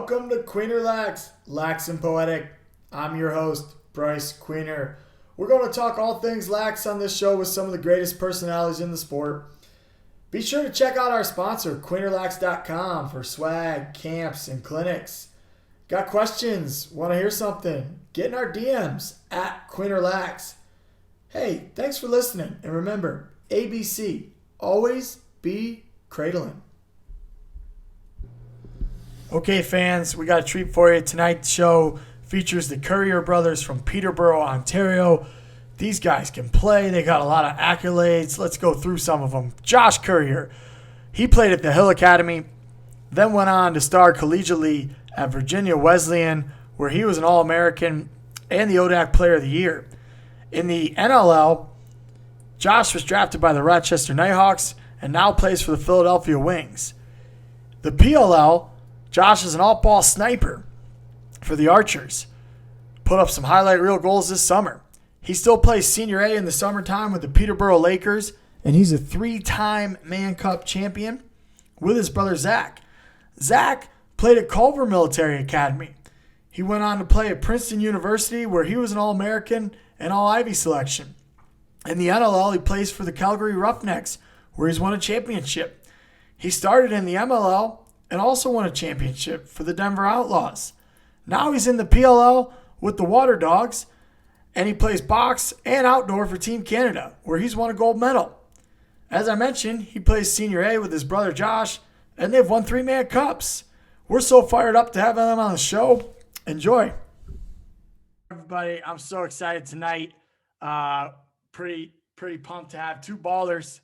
Welcome to Queener Lax, Lax and Poetic. I'm your host, Bryce Queener. We're going to talk all things lax on this show with some of the greatest personalities in the sport. Be sure to check out our sponsor, QueenerLax.com, for swag, camps, and clinics. Got questions? Want to hear something? Get in our DMs at QueenerLax. Hey, thanks for listening. And remember, ABC, always be cradling. Okay, fans, we got a treat for you. Tonight's show features the Currier brothers from Peterborough, Ontario. These guys can play. They got a lot of accolades. Let's go through some of them. Josh Currier. He played at the Hill Academy, then went on to star collegiately at Virginia Wesleyan, where he was an All-American and the ODAC Player of the Year. In the NLL, Josh was drafted by the Rochester Nighthawks and now plays for the Philadelphia Wings. The PLL, Josh is an all-ball sniper for the Archers. Put up some highlight reel goals this summer. He still plays Senior A in the summertime with the Peterborough Lakers, and he's a 3-time Mann Cup champion with his brother Zach. Zach played at Culver Military Academy. He went on to play at Princeton University, where he was an All-American and All-Ivy selection. In the NLL, he plays for the Calgary Roughnecks, where he's won a championship. He started in the MLL and also won a championship for the Denver Outlaws. Now he's in the PLL with the WaterDogs, and he plays box and outdoor for Team Canada, where he's won a gold medal. As I mentioned, he plays Senior A with his brother Josh, and they've won 3 Mann Cups. We're so fired up to have them on the show. Enjoy. Everybody, I'm so excited tonight. Pretty pumped to have 2 ballers,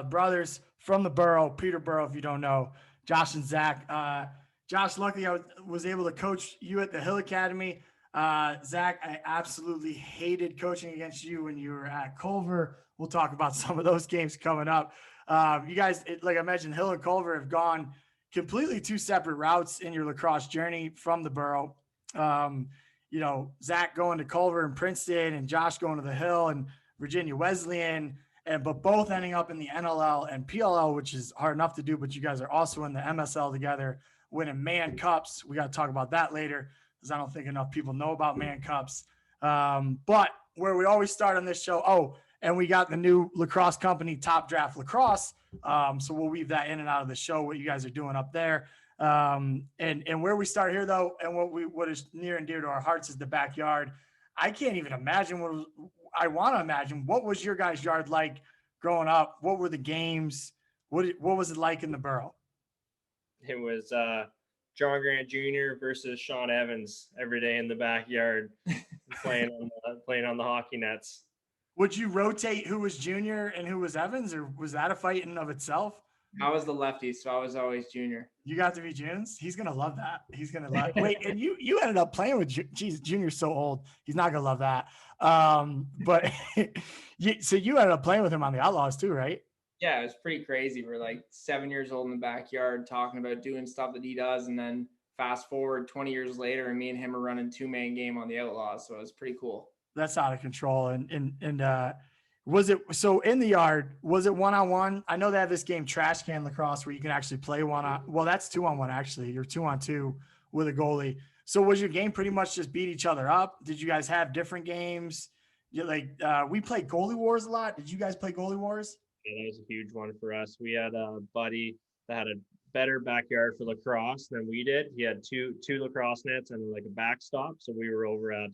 brothers from the borough, Peterborough, if you don't know. Josh and Zach. Josh, luckily I was able to coach you at the Hill Academy. Zach, I absolutely hated coaching against you when you were at Culver. We'll talk about some of those games coming up. You guys, like I mentioned, Hill and Culver have gone completely 2 separate routes in your lacrosse journey from the borough. Zach going to Culver and Princeton, and Josh going to the Hill and Virginia Wesleyan. But both ending up in the NLL and PLL, which is hard enough to do, but you guys are also in the MSL together, winning Mann Cups. We got to talk about that later, because I don't think enough people know about Mann Cups. But where we always start on this show, and we got the new lacrosse company, Top Draft Lacrosse. So we'll weave that in and out of the show, what you guys are doing up there. And where we start here, though, and what is near and dear to our hearts is the backyard. I can't even imagine I want to imagine what was your guys' yard like growing up? What were the games? What was it like in the borough? It was John Grant Jr. versus Sean Evans every day in the backyard, playing on the hockey nets. Would you rotate who was junior and who was Evans, or was that a fight in and of itself? I was the lefty, so I was always junior. You got to be Junes? He's going to love that. He's going to love Wait, and you ended up playing with Junior's so old. He's not going to love that. But so you ended up playing with him on the Outlaws too, right? Yeah, it was pretty crazy. We're like 7 years old in the backyard talking about doing stuff that he does. And then fast forward 20 years later, and me and him are running 2-man game on the Outlaws. So it was pretty cool. That's out of control. And was it, so in the yard, was it 1-on-1? I know they have this game, Trash Can Lacrosse, where you can actually play that's 2-on-1 actually. You're 2-on-2 with a goalie. So was your game pretty much just beat each other up? Did you guys have different games? We played Goalie Wars a lot. Did you guys play Goalie Wars? Yeah, that was a huge one for us. We had a buddy that had a better backyard for lacrosse than we did. He had two lacrosse nets and like a backstop. So we were over at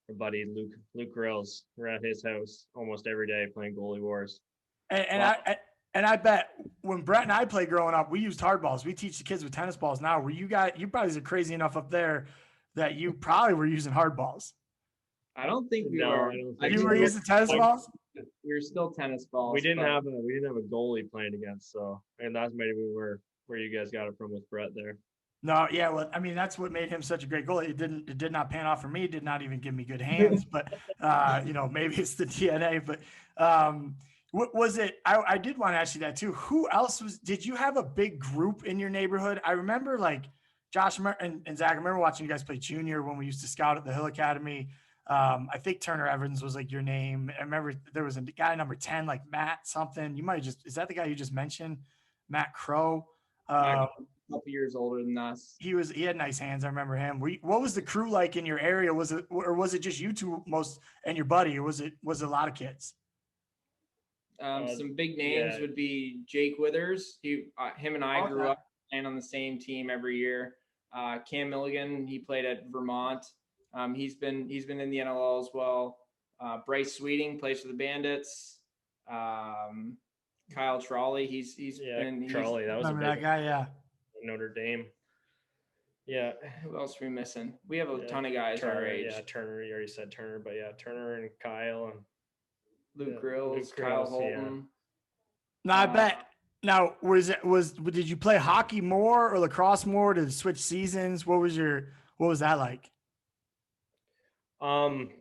our buddy Luke Grills. We're at his house almost every day playing Goalie Wars. And I bet when Brett and I played growing up, we used hardballs. We teach the kids with tennis balls now. Were you probably are crazy enough up there that you probably were using hardballs? I don't think we were. You were using tennis balls? We were still tennis balls. We didn't have a goalie playing against, so and that's maybe where you guys got it from with Brett there. No, yeah, well, I mean, that's what made him such a great goalie. It did not pan off for me. It did not even give me good hands, but maybe it's the DNA. But what was it? I did want to ask you that too. Who else did you have a big group in your neighborhood? I remember like Josh and Zach, I remember watching you guys play junior when we used to scout at the Hill Academy. I think Turner Evans was like your name. I remember there was a guy number 10, like Matt something. You might is that the guy you just mentioned? Matt Crow. A couple years older than us. He had nice hands. I remember him. What was the crew like in your area? Was it just you two most and your buddy, or was it a lot of kids? Some big names would be Jake Withers. Him and I grew up playing on the same team every year. Cam Milligan, he played at Vermont. He's been in the NLL as well. Bryce Sweeting plays for the Bandits. Kyle Trolley, he's Trolley. That was that guy, yeah. Notre Dame. Yeah. Who else are we missing? We have a ton of guys Turner, our age. Yeah, Turner. You already said Turner, but yeah, Turner and Kyle and Luke Grills, Kyle Holton. No, I bet. Now, did you play hockey more or lacrosse more? Did it switch seasons? What was that like?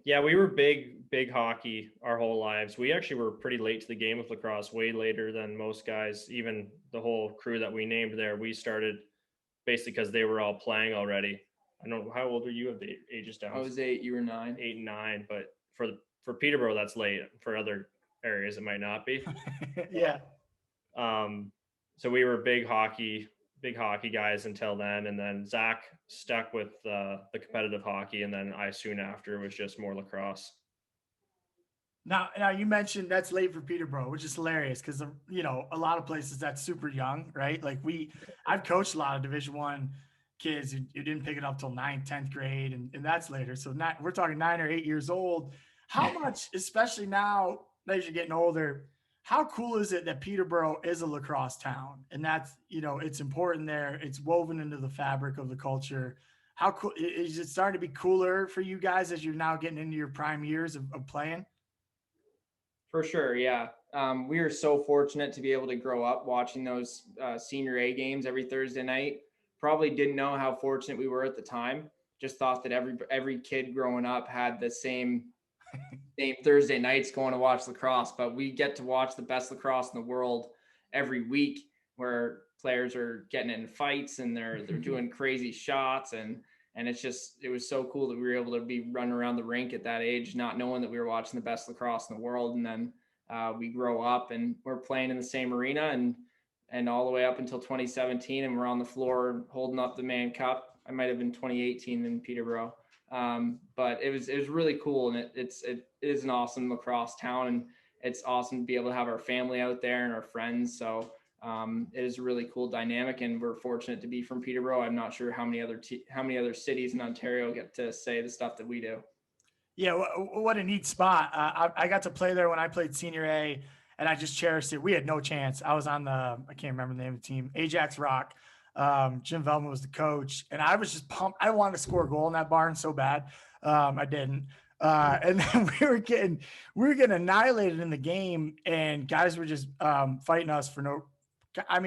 Yeah, we were big hockey our whole lives. We actually were pretty late to the game with lacrosse, way later than most guys. Even the whole crew that we named there, we started basically because they were all playing already. I don't know, how old were you at the ages down? I was 8, you were 9. 8 and 9, but for Peterborough, that's late. For other areas, it might not be. Yeah. So we were big hockey guys until then, and then Zach stuck with the competitive hockey, and then I soon after was just more lacrosse. Now you mentioned that's late for Peterborough, which is hilarious because a lot of places that's super young, right? Like I've coached a lot of Division I kids who didn't pick it up till 9th, 10th grade, and that's later. So we're talking 9 or 8 years old. How much, especially now as you're getting older, how cool is it that Peterborough is a lacrosse town? And that's, it's important there. It's woven into the fabric of the culture. How cool is it starting to be cooler for you guys as you're now getting into your prime years of playing? For sure. Yeah. We are so fortunate to be able to grow up watching those senior A games every Thursday night. Probably didn't know how fortunate we were at the time. Just thought that every kid growing up had the same Thursday nights going to watch lacrosse, but we get to watch the best lacrosse in the world every week, where players are getting in fights and they're doing crazy shots, and it was so cool that we were able to be running around the rink at that age, not knowing that we were watching the best lacrosse in the world. And then we grow up and we're playing in the same arena and all the way up until 2017, and we're on the floor holding up the Mann Cup. I might have been 2018 in Peterborough. But it was really cool, and it is an awesome lacrosse town, and it's awesome to be able to have our family out there and our friends. So it is a really cool dynamic, and we're fortunate to be from Peterborough. I'm not sure how many other cities in Ontario get to say the stuff that we do. Yeah, what a neat spot. I got to play there when I played Senior A, and I just cherished it. We had no chance. I was on I can't remember the name of the team, Ajax Rock. Jim Veltman was the coach, and I was just pumped. I wanted to score a goal in that barn so bad. I didn't. And then we were getting annihilated in the game, and guys were just fighting us for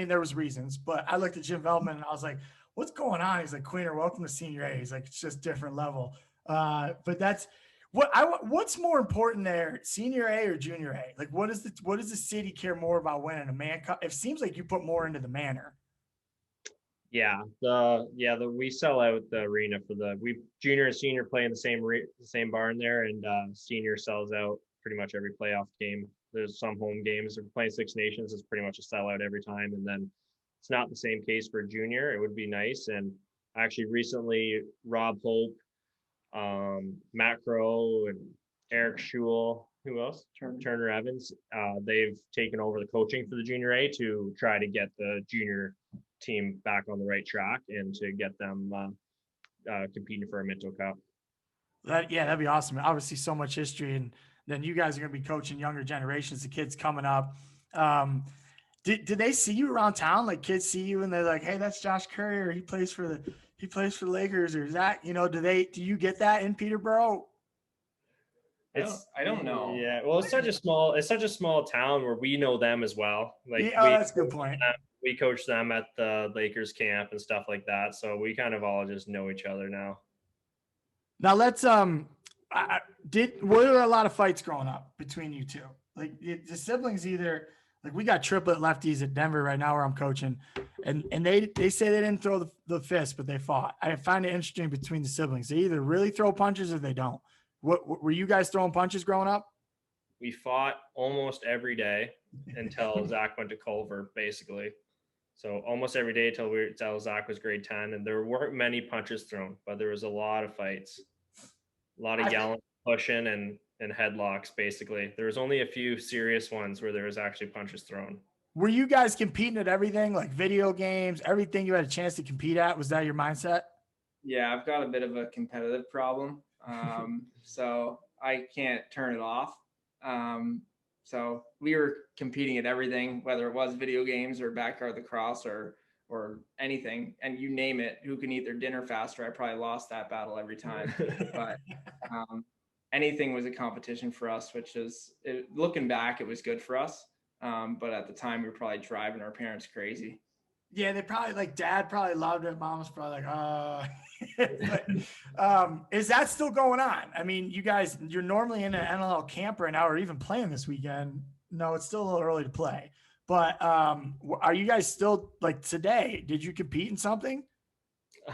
there was reasons, but I looked at Jim Veltman and I was like, what's going on? He's like, Queener, welcome to Senior A. He's like, it's just different level. But that's what's more important there, Senior A or Junior A? Like, what does the city care more about winning a Mann Cup? It seems like you put more into the Manor. Yeah, we sell out the arena for junior and senior play in the same barn there, and senior sells out pretty much every playoff game. There's some home games. If we're playing Six Nations, it's pretty much a sellout every time, and then it's not the same case for junior. It would be nice, and actually recently Rob Hope, Matt Crow, and Eric Schul, who else? Turner Evans. They've taken over the coaching for the Junior A to try to get the junior team back on the right track and to get them competing for a Minto Cup. That'd be awesome. Obviously, so much history, and then you guys are going to be coaching younger generations, the kids coming up. Did they see you around town? Like, kids see you and they're like, "Hey, that's Josh Currier. He plays for the Lakers," or is that, do you get that in Peterborough? I don't know. Yeah, well, it's such a small town where we know them as well. Like, that's a good point. We coach them at the Lakers camp and stuff like that, so we kind of all just know each other now. Now let's were there a lot of fights growing up between you two? Like, the siblings, either, like, we got triplet lefties at Denver right now where I'm coaching, and they say they didn't throw the fist, but they fought. I find it interesting between the siblings. They either really throw punches or they don't. What were you guys throwing punches growing up? We fought almost every day until Zach went to Culver, basically. So almost every day till Zach was grade 10, and there weren't many punches thrown, but there was a lot of fights, a lot of yelling, pushing, and headlocks. Basically, there was only a few serious ones where there was actually punches thrown. Were you guys competing at everything, like video games, everything you had a chance to compete at? Was that your mindset? Yeah, I've got a bit of a competitive problem, so I can't turn it off. So we were competing at everything, whether it was video games or backyard lacrosse or anything, and you name it. Who can eat their dinner faster? I probably lost that battle every time, but anything was a competition for us, which is looking back, it was good for us. But at the time, we were probably driving our parents crazy. Yeah, they probably like dad probably loved it. Mom was probably like, is that still going on? I mean, you're normally in an NLL camp right now, or even playing this weekend. No, it's still a little early to play. But are you guys still like today? Did you compete in something?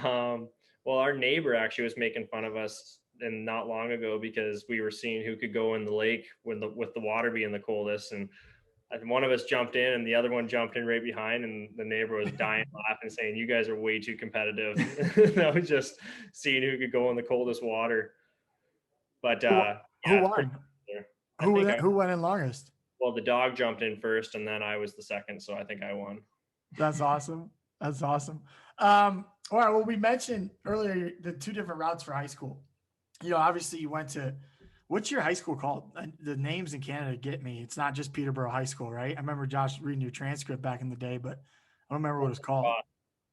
Well, our neighbor actually was making fun of us and not long ago because we were seeing who could go in the lake with the water being the coldest, and one of us jumped in and the other one jumped in right behind, and the neighbor was dying laughing, saying, "You guys are way too competitive." That was just seeing who could go in the coldest water. But who won? Who went in longest? Well, the dog jumped in first, and then I was the second, so I think I won. That's awesome. That's awesome. All right. Well, we mentioned earlier the two different routes for high school. You know, obviously you went to. What's your high school called? The names in Canada get me. It's not just Peterborough High School, right? I remember Josh reading your transcript back in the day, but I don't remember what it's called.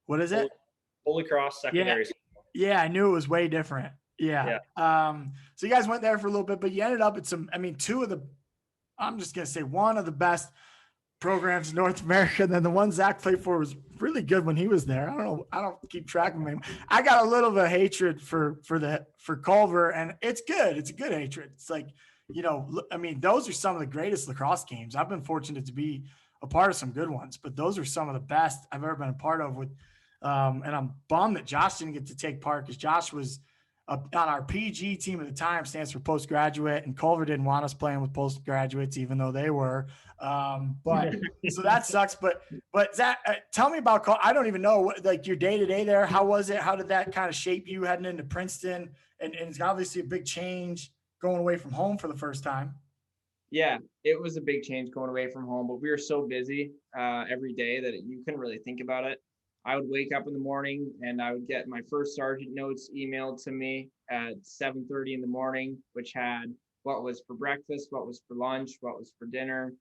What is it? Holy Cross Secondary School. Yeah, I knew it was way different. Yeah. So you guys went there for a little bit, but you ended up at I'm just going to say one of the best programs in North America. And then the one Zach played for was really good when he was there. I don't know. I don't keep track of him. I got a little bit of hatred for Culver, and it's good. It's a good hatred. It's like, you know, I mean, those are some of the greatest lacrosse games. I've been fortunate to be a part of some good ones, but those are some of the best I've ever been a part of and I'm bummed that Josh didn't get to take part because Josh was on our PG team at the time, stands for postgraduate, and Culver didn't want us playing with postgraduates, even though they were. But so that sucks. But Zach, tell me about. I don't even know like your day to day there. How was it? How did that kind of shape you heading into Princeton? And it's obviously a big change going away from home for the first time. Yeah, it was a big change going away from home, but we were so busy every day that you couldn't really think about it. I would wake up in the morning and I would get my first sergeant notes emailed to me at 7:30 in the morning, which had what was for breakfast, what was for lunch, what was for dinner,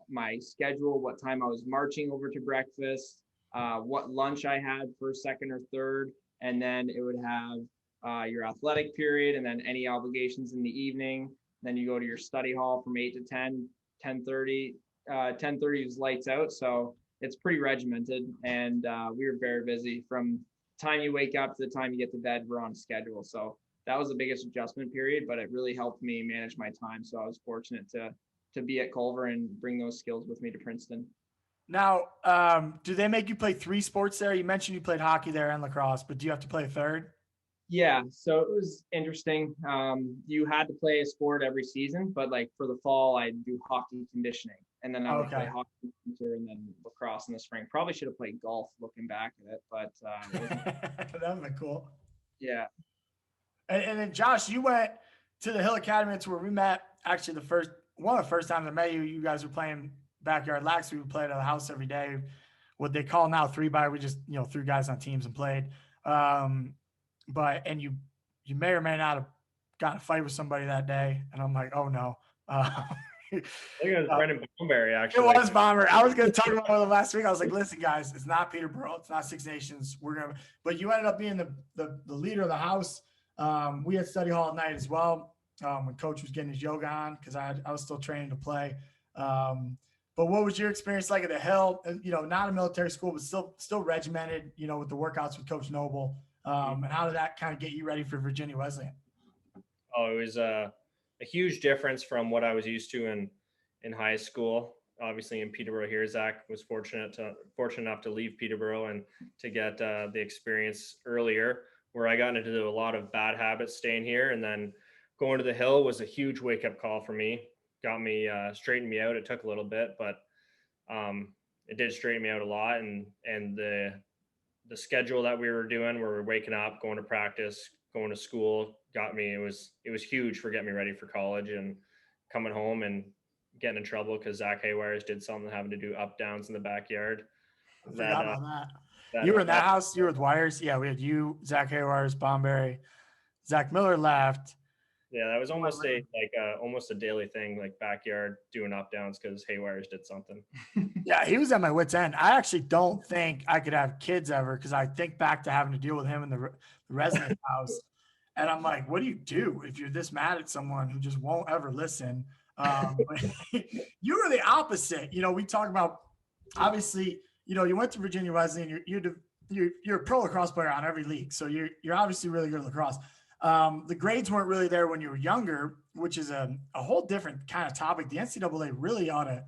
my schedule, what time I was marching over to breakfast, what lunch I had first, second, or third, and then it would have your athletic period and then any obligations in the evening. Then you go to your study hall from 8 to 10, 10:30. 10:30 is lights out, so it's pretty regimented, and we were very busy from the time you wake up to the time you get to bed. We're on schedule, so that was the biggest adjustment period, but it really helped me manage my time. So I was fortunate to be at Culver and bring those skills with me to Princeton. Now, do they make you play 3 sports there? You mentioned you played hockey there and lacrosse, but do you have to play a third? Yeah, so it was interesting. You had to play a sport every season, but like for the fall, I do hockey conditioning, and then I would play hockey in the winter and then lacrosse in the spring. Probably should have played golf looking back at it, but that would have been cool. Yeah. And then Josh, you went to the Hill Academy. It's where we met. Actually, one of the first times I met you, you guys were playing backyard lax. We would play at the house every day. What they call now 3x. We just threw guys on teams and played. But you may or may not have gotten a fight with somebody that day, and I'm like, oh no. I think it was Brendan Bomberry, actually. It was Bomber. I was going to talk about it last week. I was like, listen, guys, it's not Peterborough. It's not Six Nations. But you ended up being the leader of the house. We had study hall at night as well when Coach was getting his yoga on because I was still training to play. But what was your experience like at the Hill? Not a military school, but still regimented, with the workouts with Coach Noble. And how did that kind of get you ready for Virginia Wesleyan? Oh, it was a huge difference from what I was used to in high school. Obviously, in Peterborough here, Zach was fortunate enough to leave Peterborough and to get the experience earlier, where I got into a lot of bad habits staying here, and then going to the Hill was a huge wake up call for me. Got me straightened me out. It took a little bit, but it did straighten me out a lot. And the schedule that we were doing, where we're waking up, going to practice, going to school, got me. It was huge for getting me ready for college and coming home and getting in trouble because Zach Haywires did something having to do up downs in the backyard. I forgot about that. That You were in that house. You were with Wires. Yeah, we had you, Zach Haywires, Bomberry, Zach Miller left. Yeah, that was almost almost a daily thing, like backyard doing up downs because Haywires did something. Yeah, he was at my wit's end. I actually don't think I could have kids ever because I think back to having to deal with him in the residence house, and I'm like, what do you do if you're this mad at someone who just won't ever listen? But you were the opposite. You know, we talk about obviously. You know, you went to Virginia Wesleyan. You're a pro lacrosse player on every league, so you're obviously really good at lacrosse. The grades weren't really there when you were younger, which is a whole different kind of topic. The NCAA really ought to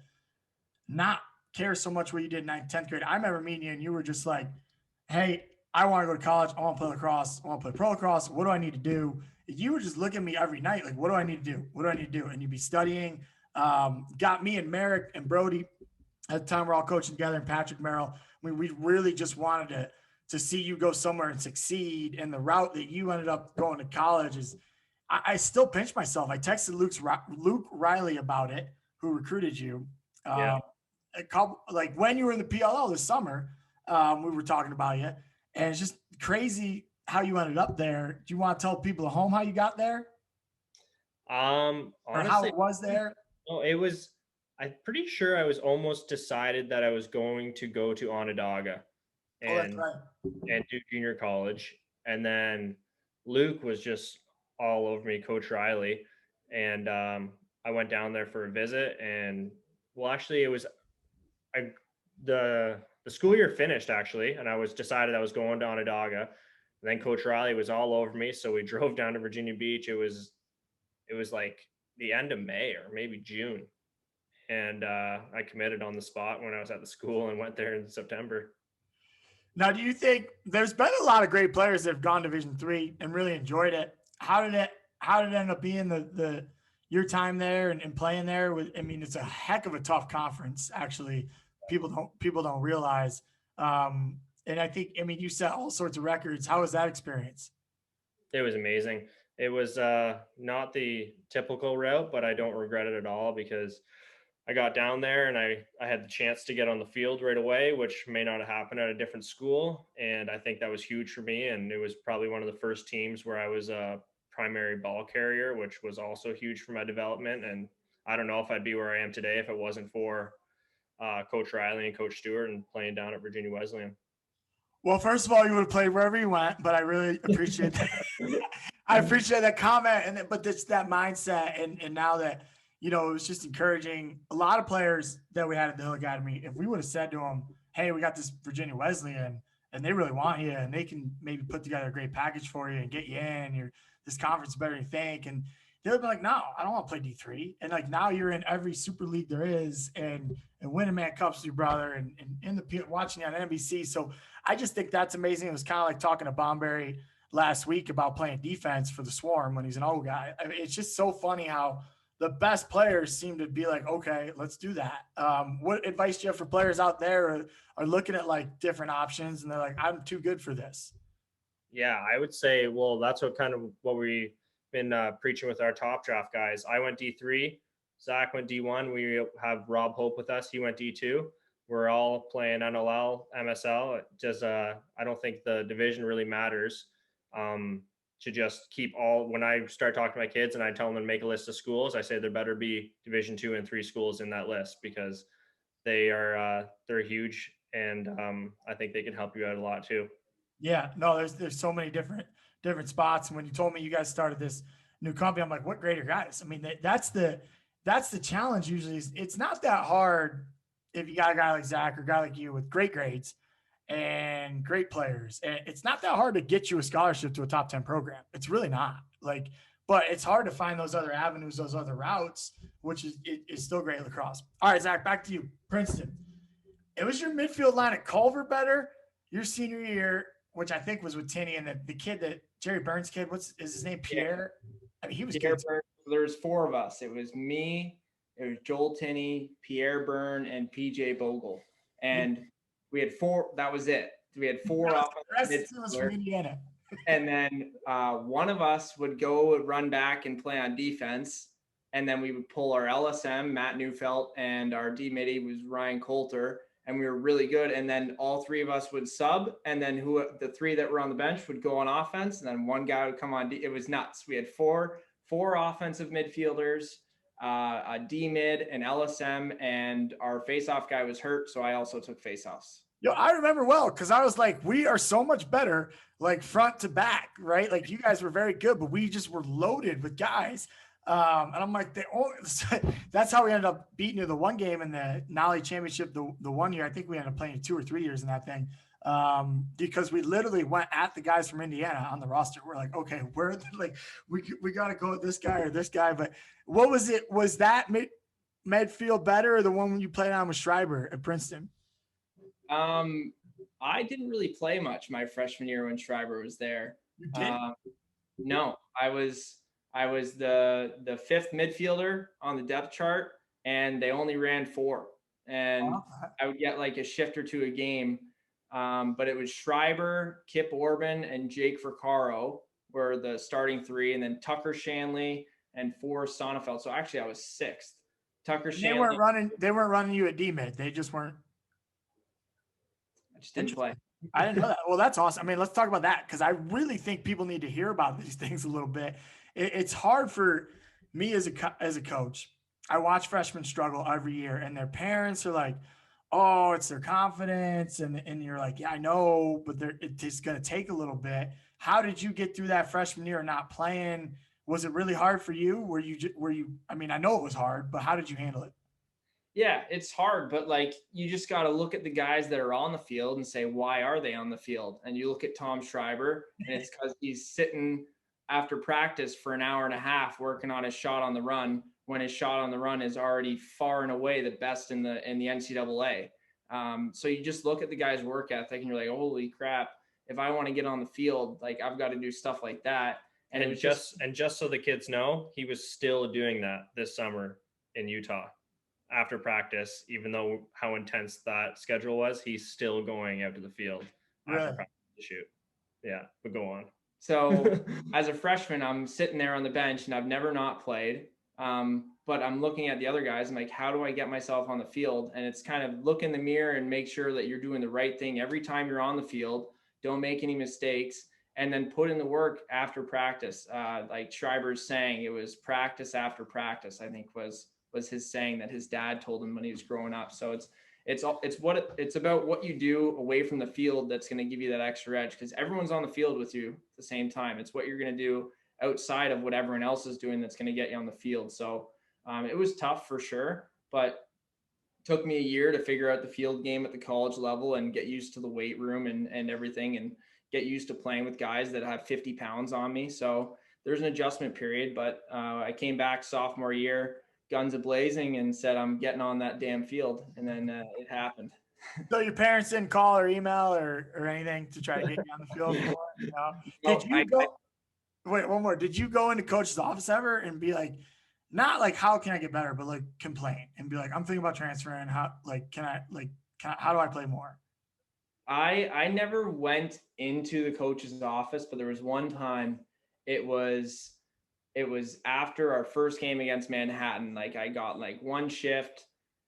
not care so much what you did in 9th, 10th grade. I remember meeting you, and you were just like, hey, I want to go to college. I want to play lacrosse. I want to play pro lacrosse. What do I need to do? You would just look at me every night like, what do I need to do? What do I need to do? And you'd be studying. Got me and Merrick and Brody at the time we're all coaching together, and Patrick Merrill. I mean, we really just wanted to see you go somewhere and succeed. And the route that you ended up going to college is, I still pinch myself. I texted Luke Riley about it, who recruited you. Like when you were in the PLL this summer, we were talking about you, and it's just crazy how you ended up there. Do you want to tell people at home how you got there? Honestly, or how it was there? No, it was. I'm pretty sure I was almost decided that I was going to go to Onondaga and do junior college. And then Luke was just all over me, Coach Riley. And I went down there for a visit. And well, actually, it was the school year finished, actually. And I was decided I was going to Onondaga. And then Coach Riley was all over me. So we drove down to Virginia Beach. It was like the end of May or maybe June. And I committed on the spot when I was at the school and went there in September. Now, do you think there's been a lot of great players that have gone to Division III and really enjoyed it? How did it end up being your time there and playing there? I mean, it's a heck of a tough conference. Actually, people don't realize. And I think, I mean, you set all sorts of records. How was that experience? It was amazing. It was not the typical route, but I don't regret it at all because I got down there and I had the chance to get on the field right away, which may not have happened at a different school. And I think that was huge for me. And it was probably one of the first teams where I was a primary ball carrier, which was also huge for my development. And I don't know if I'd be where I am today if it wasn't for Coach Riley and Coach Stewart and playing down at Virginia Wesleyan. Well, first of all, you would have played wherever you went, but I really appreciate that. I appreciate that comment. But it's that mindset. And now that, you know, it was just encouraging. A lot of players that we had at the Hill Academy, if we would have said to them, hey, we got this Virginia Wesleyan and they really want you and they can maybe put together a great package for you and get you in, this conference is better than you think. And they would be like, no, I don't want to play D3. And like now you're in every super league there is and winning Mann Cups with your brother and in the watching you on NBC. So I just think that's amazing. It was kind of like talking to Bomberry last week about playing defense for the Swarm when he's an old guy. I mean, it's just so funny how the best players seem to be like, okay, let's do that. What advice do you have for players out there are looking at like different options and they're like, I'm too good for this? Yeah, I would say, well, that's what we've been preaching with our top draft guys. I went D3, Zach went D1. We have Rob Hope with us. He went D2. We're all playing NLL, MSL. I don't think the division really matters. To just keep when I start talking to my kids and I tell them to make a list of schools, I say there better be Division 2 and 3 schools in that list because they're huge. And I think they can help you out a lot too. Yeah, no, there's so many different spots. And when you told me you guys started this new company, I'm like, what grade are guys? I mean, that's the challenge usually. It's not that hard if you got a guy like Zach or a guy like you with great grades and great players. And it's not that hard to get you a scholarship to a top 10 program. It's really not. But it's hard to find those other avenues, those other routes, which is still great lacrosse. All right, Zach, back to you. Princeton. It was your midfield line at Culver better your senior year, which I think was with Tinney and the kid that Jerry Burns kid. Is his name Pierre? I mean, he was good. There's 4 of us. It was me. It was Joel Tinney, Pierre Byrne, and PJ Bogle. and we had 4. That was it. We had 4 offensive midfielders from Indiana. And then one of us would go run back and play on defense. And then we would pull our LSM, Matt Neufeld, and our D midi was Ryan Coulter. And we were really good. And then all 3 of us would sub. And then the 3 that were on the bench would go on offense. And then one guy would come on. It was nuts. We had four offensive midfielders, a D mid, an LSM, and our face-off guy was hurt. So I also took face-offs. Yo, I remember well because I was like, we are so much better, like front to back, right? Like you guys were very good, but we just were loaded with guys. And I'm like, that's how we ended up beating you the one game in the NLL-Championship the one year. I think we ended up playing 2 or 3 years in that thing because we literally went at the guys from Indiana on the roster. We're like, okay, we got to go with this guy or this guy. But what was it? Was that midfield better or the one when you played on with Schreiber at Princeton? I didn't really play much my freshman year when Schreiber was there. You did? No, I was the 5th midfielder on the depth chart, and they only ran 4, and I would get like a shift or 2 a game. But it was Schreiber, Kip Orban, and Jake Vercaro were the starting 3, and then Tucker Shanley and Forrest Sonnefeld. So actually, I was 6th. Tucker Shanley. They weren't running you at D mid. They just weren't. I just didn't play. I didn't know that. Well, that's awesome. I mean, let's talk about that because I really think people need to hear about these things a little bit. It's hard for me as a coach. I watch freshmen struggle every year, and their parents are like, "Oh, it's their confidence," and you're like, "Yeah, I know, but it's going to take a little bit." How did you get through that freshman year not playing? Was it really hard for you? Were you? I mean, I know it was hard, but how did you handle it? Yeah, it's hard, but like you just got to look at the guys that are on the field and say, why are they on the field? And you look at Tom Schreiber, and it's because he's sitting after practice for an hour and a half working on his shot on the run when his shot on the run is already far and away the best in the NCAA. So you just look at the guy's work ethic and you're like, holy crap, if I want to get on the field, like I've got to do stuff like that. And it was just so the kids know, he was still doing that this summer in Utah. After practice, even though how intense that schedule was, he's still going out to the field after practice to shoot. Yeah, but go on. So as a freshman, I'm sitting there on the bench and I've never not played. But I'm looking at the other guys. I'm like, how do I get myself on the field? And it's kind of look in the mirror and make sure that you're doing the right thing every time you're on the field. Don't make any mistakes. And then put in the work after practice. Like Schreiber's saying, it was practice after practice, I think was his saying that his dad told him when he was growing up. So it's about what you do away from the field that's going to give you that extra edge, because everyone's on the field with you at the same time. It's what you're going to do outside of what everyone else is doing that's going to get you on the field. So it was tough for sure, but it took me a year to figure out the field game at the college level and get used to the weight room and everything, and get used to playing with guys that have 50 pounds on me. So there's an adjustment period, but I came back sophomore year, guns a-blazing, and said, I'm getting on that damn field. And then it happened. So your parents didn't call or email or anything to try to get you on the field? No. Wait, one more. Did you go into coach's office ever and be like, not like, how can I get better, but like complain and be like, I'm thinking about transferring. How do I play more? I never went into the coach's office, but there was one time it was after our first game against Manhattan. Like I got like one shift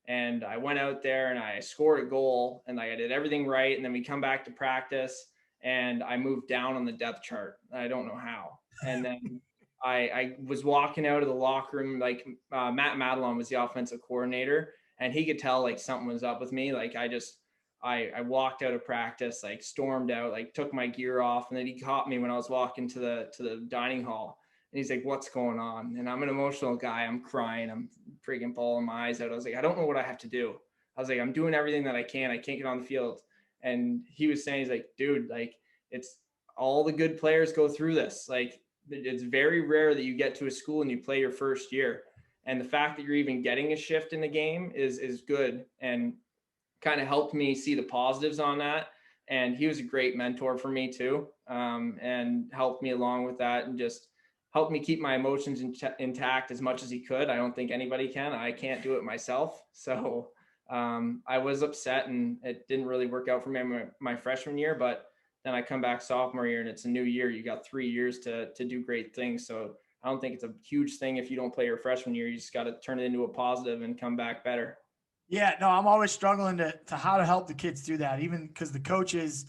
and I went out there and I scored a goal and like I did everything right. And then we come back to practice and I moved down on the depth chart. I don't know how. And then I was walking out of the locker room, like Matt Madelon was the offensive coordinator, and he could tell like something was up with me. Like I walked out of practice, like stormed out, like took my gear off. And then he caught me when I was walking to the dining hall. And he's like, what's going on? And I'm an emotional guy. I'm crying. I'm freaking bawling my eyes out. I was like, I don't know what I have to do. I was like, I'm doing everything that I can. I can't get on the field. And he was saying, he's like, dude, like it's all the good players go through this. Like it's very rare that you get to a school and you play your first year. And the fact that you're even getting a shift in the game is good, and kind of helped me see the positives on that. And he was a great mentor for me too, and helped me along with that, and just helped me keep my emotions intact as much as he could. I don't think anybody can. I can't do it myself. So I was upset and it didn't really work out for me my freshman year, but then I come back sophomore year and it's a new year. You got 3 years to do great things. So I don't think it's a huge thing if you don't play your freshman year. You just got to turn it into a positive and come back better. Yeah, no, I'm always struggling to how to help the kids do that, even because the coaches,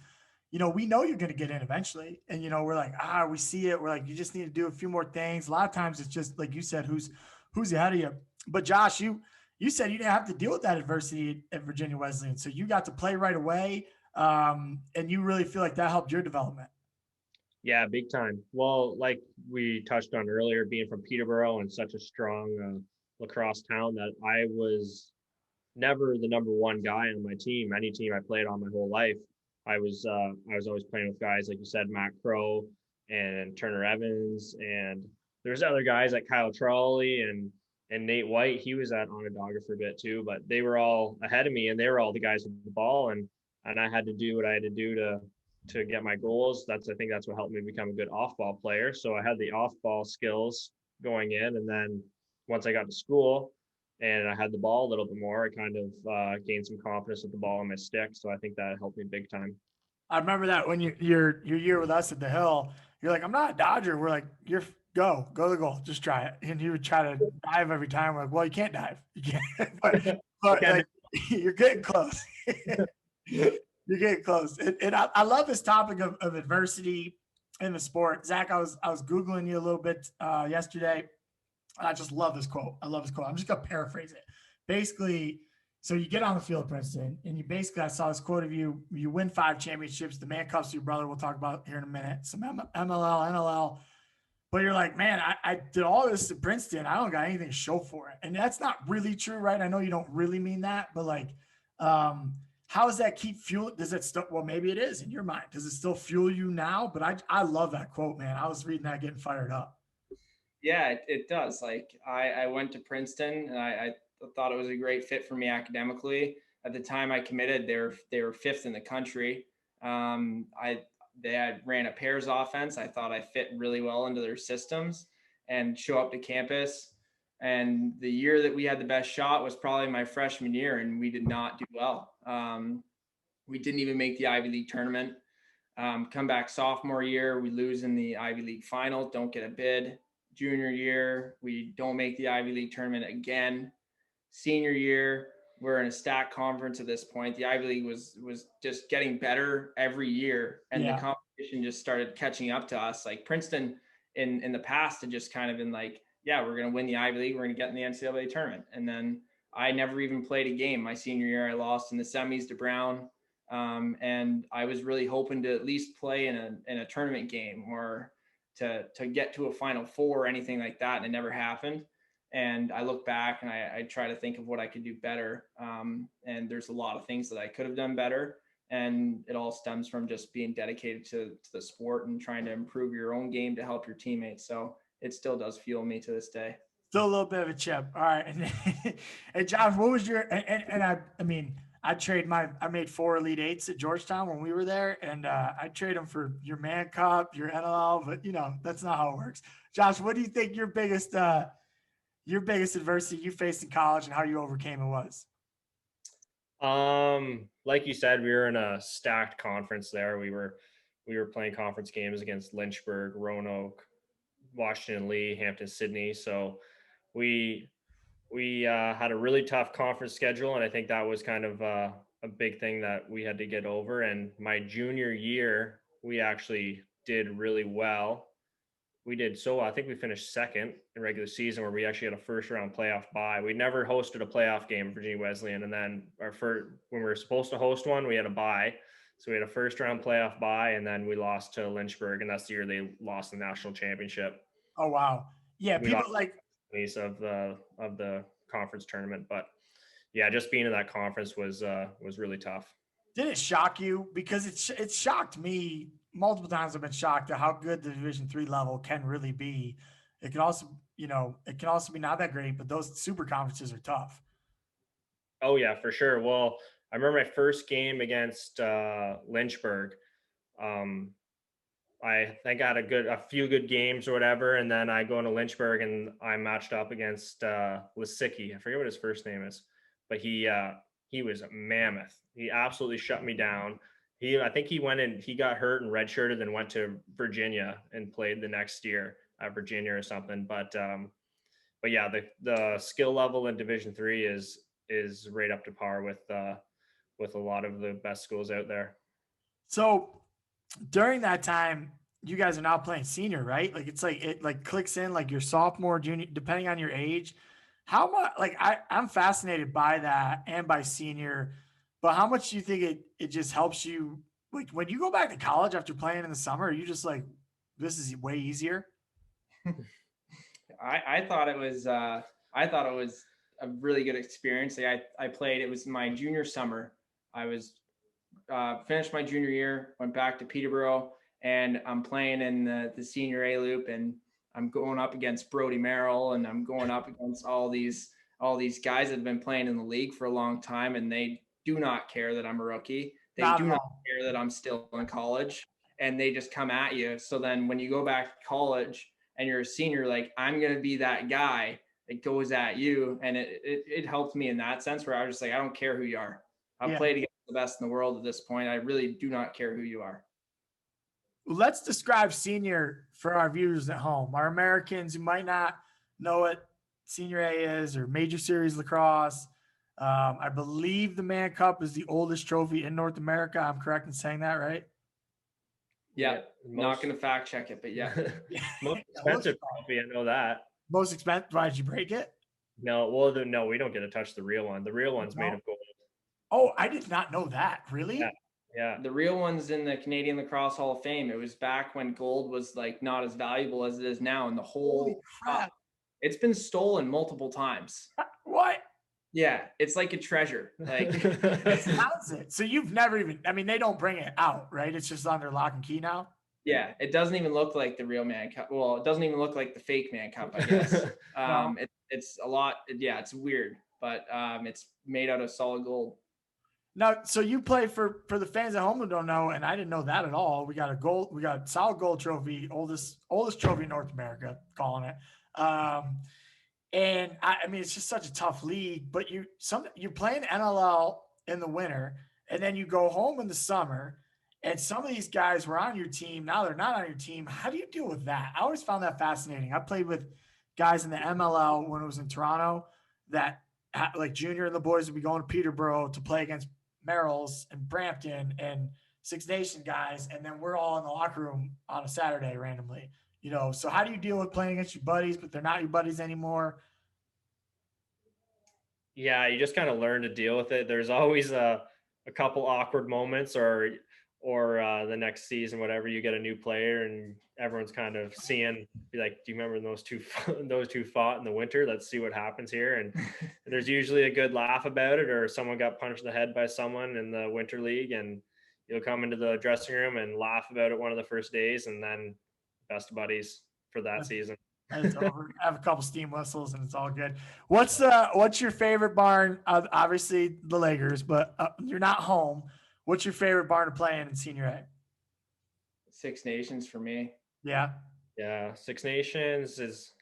we know you're going to get in eventually, and we're like, we see it. We're like, you just need to do a few more things. A lot of times, it's just like you said, who's ahead of you. But Josh, you said you didn't have to deal with that adversity at Virginia Wesleyan, so you got to play right away, and you really feel like that helped your development. Yeah, big time. Well, like we touched on earlier, being from Peterborough and such a strong lacrosse town, that I was never the number one guy on my team. Any team I played on my whole life, I was always playing with guys like you said, Matt Crow and Turner Evans, and there's other guys like Kyle Trolley and Nate White. He was at Onondaga for a bit too, but they were all ahead of me, and they were all the guys with the ball, and I had to do what I had to do to get my goals. I think that's what helped me become a good off-ball player. So I had the off-ball skills going in, and then once I got to school and I had the ball a little bit more, I kind of gained some confidence with the ball on my stick. So I think that helped me big time. I remember that when your year with us at the Hill, you're like, I'm not a Dodger. We're like, go to the goal, just try it. And he would try to dive every time. We're like, well, you can't dive, you can't. but like, you're getting close. You're getting close. And I love this topic of adversity in the sport. Zach, I was Googling you a little bit yesterday. I just love this quote. I love this quote. I'm just going to paraphrase it. Basically, so you get on the field, Princeton, and I saw this quote of you. You win 5 championships, the Mann Cups, your brother, we'll talk about here in a minute, some MLL, NLL. But you're like, man, I did all this at Princeton. I don't got anything to show for it. And that's not really true, right? I know you don't really mean that, but like, how does that keep fuel? Does it still, well, maybe it is in your mind. Does it still fuel you now? But I love that quote, man. I was reading that, getting fired up. Yeah, it does. Like I went to Princeton and I thought it was a great fit for me academically. At the time I committed, they were 5th in the country. They had ran a pairs offense. I thought I fit really well into their systems and show up to campus. And the year that we had the best shot was probably my freshman year, and we did not do well. We didn't even make the Ivy League tournament. Come back sophomore year, we lose in the Ivy League final, don't get a bid. Junior year, we don't make the Ivy League tournament again. Senior year, we're in a stacked conference at this point. The Ivy League was just getting better every year, and the competition just started catching up to us. Like Princeton in the past had just kind of been like, yeah, we're going to win the Ivy League, we're going to get in the NCAA tournament. And then I never even played a game. My senior year, I lost in the semis to Brown. And I was really hoping to at least play in a tournament game or to get to a Final Four or anything like that. And it never happened. And I look back and I try to think of what I could do better. And there's a lot of things that I could have done better. And it all stems from just being dedicated to the sport and trying to improve your own game to help your teammates. So it still does fuel me to this day. Still a little bit of a chip. All right. And Josh, what was your, and I mean, I made 4 Elite Eights at Georgetown when we were there, and I trade them for your Mann Cup, your NLL, but that's not how it works. Josh, what do you think your biggest adversity you faced in college and how you overcame it was? Like you said, we were in a stacked conference there. We were playing conference games against Lynchburg, Roanoke, Washington Lee, Hampton, Sydney. So we had a really tough conference schedule, and I think that was kind of a big thing that we had to get over. And my junior year, we actually did really well. I think we finished 2nd in regular season, where we actually had a first round playoff bye. We never hosted a playoff game in Virginia Wesleyan, and then when we were supposed to host one, we had a bye. So we had a first round playoff bye, and then we lost to Lynchburg, and that's the year they lost the national championship. Oh wow, yeah, people like of the conference tournament, but yeah, just being in that conference was really tough. Did it shock you? Because it shocked me multiple times. I've been shocked at how good the Division III level can really be. It can also, be not that great, but those super conferences are tough. Oh yeah, for sure. Well, I remember my first game against Lynchburg. I think I had a few good games or whatever, and then I go into Lynchburg and I matched up against Lisicki. I forget what his first name is, but he he was a mammoth. He absolutely shut me down. I think he got hurt and redshirted and went to Virginia and played the next year at Virginia or something. But yeah, the skill level in Division III is right up to par with a lot of the best schools out there. So during that time, you guys are now playing senior, right? Like it's like it like clicks in like your sophomore, junior, depending on your age. How much like I'm fascinated by that and by senior, but how much do you think it just helps you like when you go back to college after playing in the summer, are you just like this is way easier? I thought it was a really good experience. Like I played, it was my junior summer. I was finished my junior year, went back to Peterborough, and I'm playing in the senior A loop, and I'm going up against Brody Merrill, and I'm going up against all these guys that have been playing in the league for a long time, and they do not care that I'm a rookie. They do not care that I'm still in college, and they just come at you. So then when you go back to college and you're a senior, like I'm going to be that guy that goes at you. And it helped me in that sense where I was just like, I don't care who you are. I've played against the best in the world at this point. I really do not care who you are. Let's describe senior for our viewers at home. Our Americans who might not know what senior A is or major series lacrosse. I believe the Mann Cup is the oldest trophy in North America. I'm correct in saying that, right? Yeah. Not going to fact check it, but yeah. Most expensive trophy, I know that. Most expensive. Why did you break it? No, well, no, we don't get to touch the real one. The real one's made of gold. Oh, I did not know that. Really? Yeah. The real one's in the Canadian Lacrosse Hall of Fame. It was back when gold was like not as valuable as it is now. And the whole it's been stolen multiple times. What? Yeah, it's like a treasure. Like how's it? So you've never even I mean, they don't bring it out, right? It's just under lock and key now. Yeah, it doesn't even look like the real Mann Cup. Well, it doesn't even look like the fake Mann Cup, I guess. It's a lot. Yeah, it's weird, but it's made out of solid gold. Now, so you play for the fans at home who don't know, and I didn't know that at all. We got a solid gold trophy, oldest trophy in North America, calling it. And I mean, it's just such a tough league. But you're playing NLL in the winter, and then you go home in the summer. And some of these guys were on your team. Now they're not on your team. How do you deal with that? I always found that fascinating. I played with guys in the MLL when it was in Toronto that like Junior and the boys would be going to Peterborough to play against Merrills and Brampton and Six Nation guys. And then we're all in the locker room on a Saturday randomly, So how do you deal with playing against your buddies, but they're not your buddies anymore? Yeah, you just kind of learn to deal with it. There's always a couple awkward moments or the next season, whatever, you get a new player and everyone's kind of be like, do you remember those two fought in the winter? Let's see what happens here. And there's usually a good laugh about it, or someone got punched in the head by someone in the winter league, and you'll come into the dressing room and laugh about it one of the first days, and then best buddies for that season. It's over. Have a couple steam whistles and it's all good. What's your favorite barn? Obviously the Lakers, but you're not home. What's your favorite barn to play in senior A? Six Nations for me. Yeah. Yeah. Six Nations is,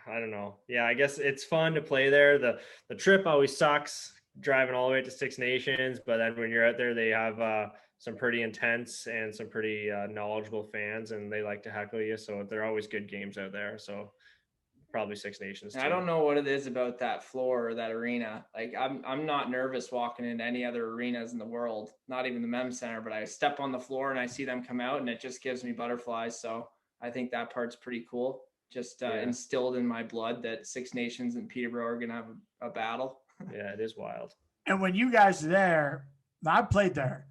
I don't know. Yeah. I guess it's fun to play there. The trip always sucks driving all the way to Six Nations, but then when you're out there, they have some pretty intense and some pretty knowledgeable fans, and they like to heckle you. So they're always good games out there. So probably Six Nations too. I don't know what it is about that floor or that arena. Like I'm not nervous walking into any other arenas in the world, not even the Mem Center, but I step on the floor and I see them come out and it just gives me butterflies. So I think that part's pretty cool. Just instilled in my blood that Six Nations and Peterborough are going to have a battle. Yeah, it is wild. And when you guys are there, I played there,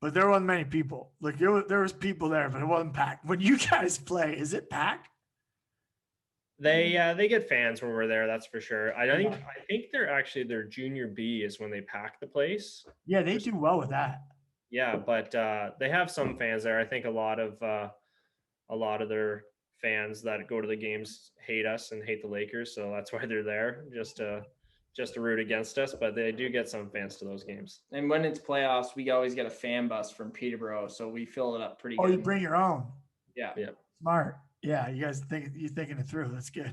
but there wasn't many people. Like there was people there, but it wasn't packed. When you guys play, is it packed? They get fans when we're there, that's for sure. I think their junior B is when they pack the place. Yeah, they do well with that. Yeah, but they have some fans there. I think a lot of their fans that go to the games hate us and hate the Lakers, so that's why they're there, just to root against us. But they do get some fans to those games. And when it's playoffs, we always get a fan bus from Peterborough, so we fill it up pretty good. Oh, you bring your own? Yeah. Smart. Yeah, you guys you're thinking it through. That's good.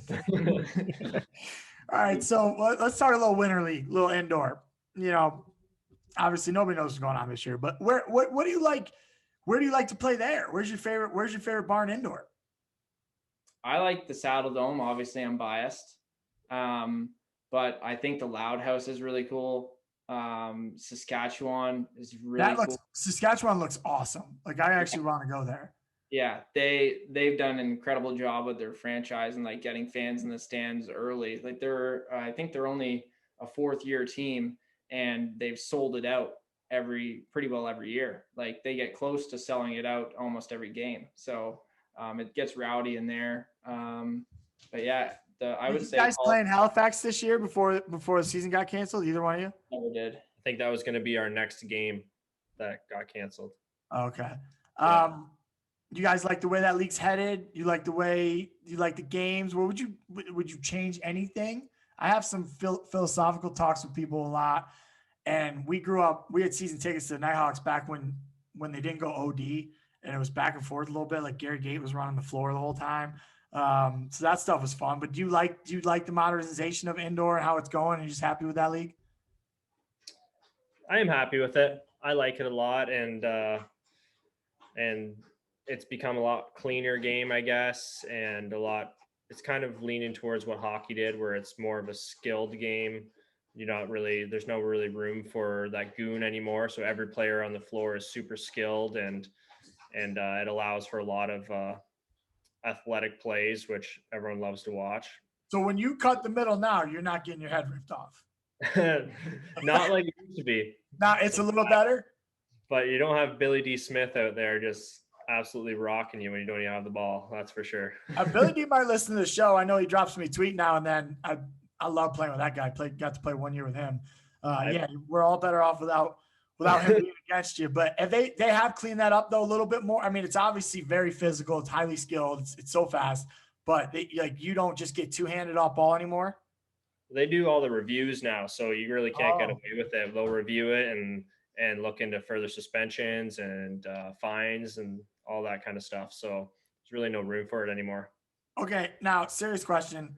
All right, so let's start a little winter league, little indoor. you know, obviously nobody knows what's going on this year, but what do you like? Where do you like to play there? Where's your favorite barn indoor? I like the Saddle Dome. Obviously, I'm biased, but I think the Loud House is really cool. Saskatchewan is really cool. Saskatchewan looks awesome. Like I actually want to go there. Yeah, they've done an incredible job with their franchise and like getting fans in the stands early. Like I think they're only a fourth year team and they've sold it out pretty well every year. Like they get close to selling it out almost every game. So it gets rowdy in there. But yeah, I would say you guys playing Halifax this year before the season got canceled. Either one of you? Never did. I think that was going to be our next game that got canceled. Okay. Yeah. You guys like the way that league's headed? You like the games? What would you change anything? I have some philosophical talks with people a lot, and we had season tickets to the Nighthawks back when they didn't go OD, and it was back and forth a little bit. Like Gary Gate was running the floor the whole time. So that stuff was fun. But do you like the modernization of indoor and how it's going? Are you just happy with that league? I am happy with it. I like it a lot, and it's become a lot cleaner game, I guess, and it's kind of leaning towards what hockey did, where it's more of a skilled game. There's no really room for that goon anymore. So every player on the floor is super skilled, and it allows for a lot of athletic plays, which everyone loves to watch. So when you cut the middle now, you're not getting your head ripped off. Not like it used to be. Now it's a little better. But you don't have Billy D. Smith out there just absolutely rocking you when you don't even have the ball. That's for sure. Billy D might listen to the show. I know he drops me a tweet now and then. I love playing with that guy. Got to play 1 year with him. Yeah, we're all better off without him being against you. But they have cleaned that up though a little bit more. I mean, it's obviously very physical. It's highly skilled. It's so fast. But you don't just get two-handed off ball anymore. They do all the reviews now, so you really can't get away with it. They'll review it and look into further suspensions and fines and all that kind of stuff. So there's really no room for it anymore. Okay, now serious question.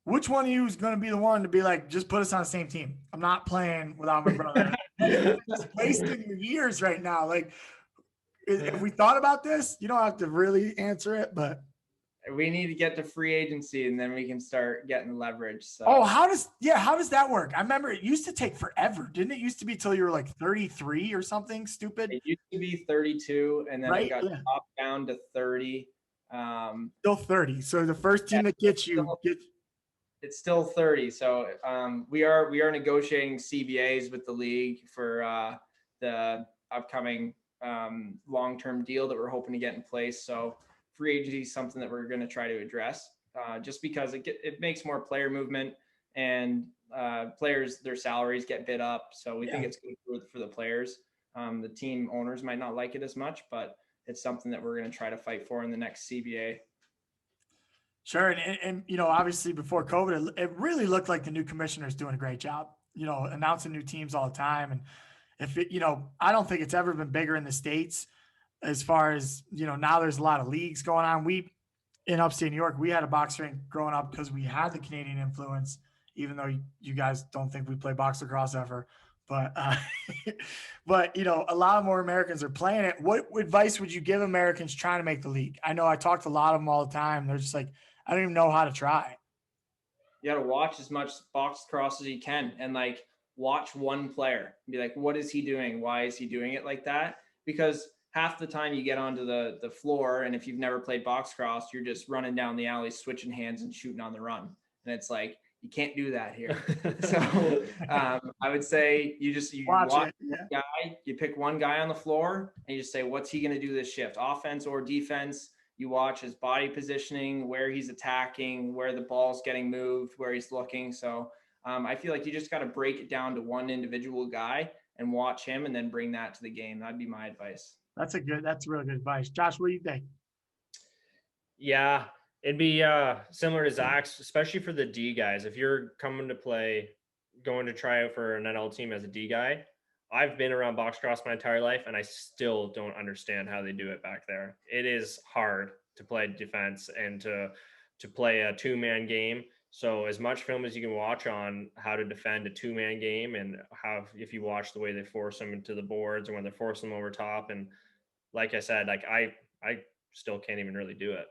Which one of you is going to be the one to be like, just put us on the same team? I'm not playing without my brother. Just wasting your years right now. Like, if we thought about this, you don't have to really answer it, but we need to get to free agency and then we can start getting leverage. So. Oh, how does that work? I remember it used to take forever. Didn't it used to be till you were like 33 or something stupid? It used to be 32 and then it got dropped down to 30. Still 30. So the first team that gets you it's still 30. So we are negotiating CBAs with the league for the upcoming long-term deal that we're hoping to get in place. So free agency is something that we're going to try to address just because it makes more player movement and players, their salaries get bid up. So we think it's good for the players. The team owners might not like it as much, but it's something that we're going to try to fight for in the next CBA. Sure. And obviously before COVID, it really looked like the new commissioner's doing a great job, announcing new teams all the time. And I don't think it's ever been bigger in the States as far as, now there's a lot of leagues going on. In upstate New York, we had a box rink growing up because we had the Canadian influence, even though you guys don't think we play box lacrosse ever. But, a lot more Americans are playing it. What advice would you give Americans trying to make the league? I know I talk to a lot of them all the time. They're just like, I don't even know how to try. You got to watch as much box lacrosse as you can and watch one player and be like, what is he doing? Why is he doing it like that? Because half the time you get onto the floor, and if you've never played box lacrosse, you're just running down the alley, switching hands and shooting on the run. And it's like, you can't do that here. So I would say you watch one guy, you pick one guy on the floor and you just say, what's he going to do this shift, offense or defense? You watch his body positioning, where he's attacking, where the ball's getting moved, where he's looking. So I feel like you just got to break it down to one individual guy and watch him and then bring that to the game. That'd be my advice. That's really good advice. Josh, what do you think? Yeah, it'd be similar to Zach's, especially for the D guys. If you're going to try out for an NL team as a D guy, I've been around box lacrosse my entire life, and I still don't understand how they do it back there. It is hard to play defense and to play a two-man game. So as much film as you can watch on how to defend a 2-man game, and how, if you watch the way they force them into the boards and when they're forcing them over top. And like I said, like I still can't even really do it.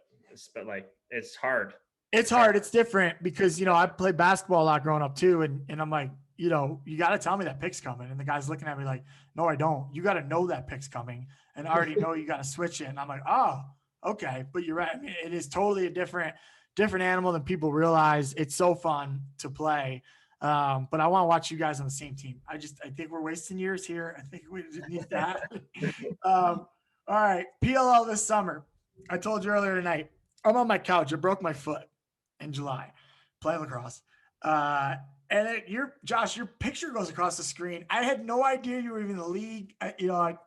But like, it's hard. It's hard. It's different because, I played basketball a lot growing up too. And I'm like, you got to tell me that pick's coming. And the guy's looking at me like, no, I don't. You got to know that pick's coming and already know you got to switch it. And I'm like, oh, okay. But you're right. I mean, it is totally a different animal than people realize. It's so fun to play. But I want to watch you guys on the same team. I think we're wasting years here. I think we need that. All right. PLL this summer. I told you earlier tonight, I'm on my couch. I broke my foot in July playing lacrosse. And Josh, your picture goes across the screen. I had no idea you were even in the league. I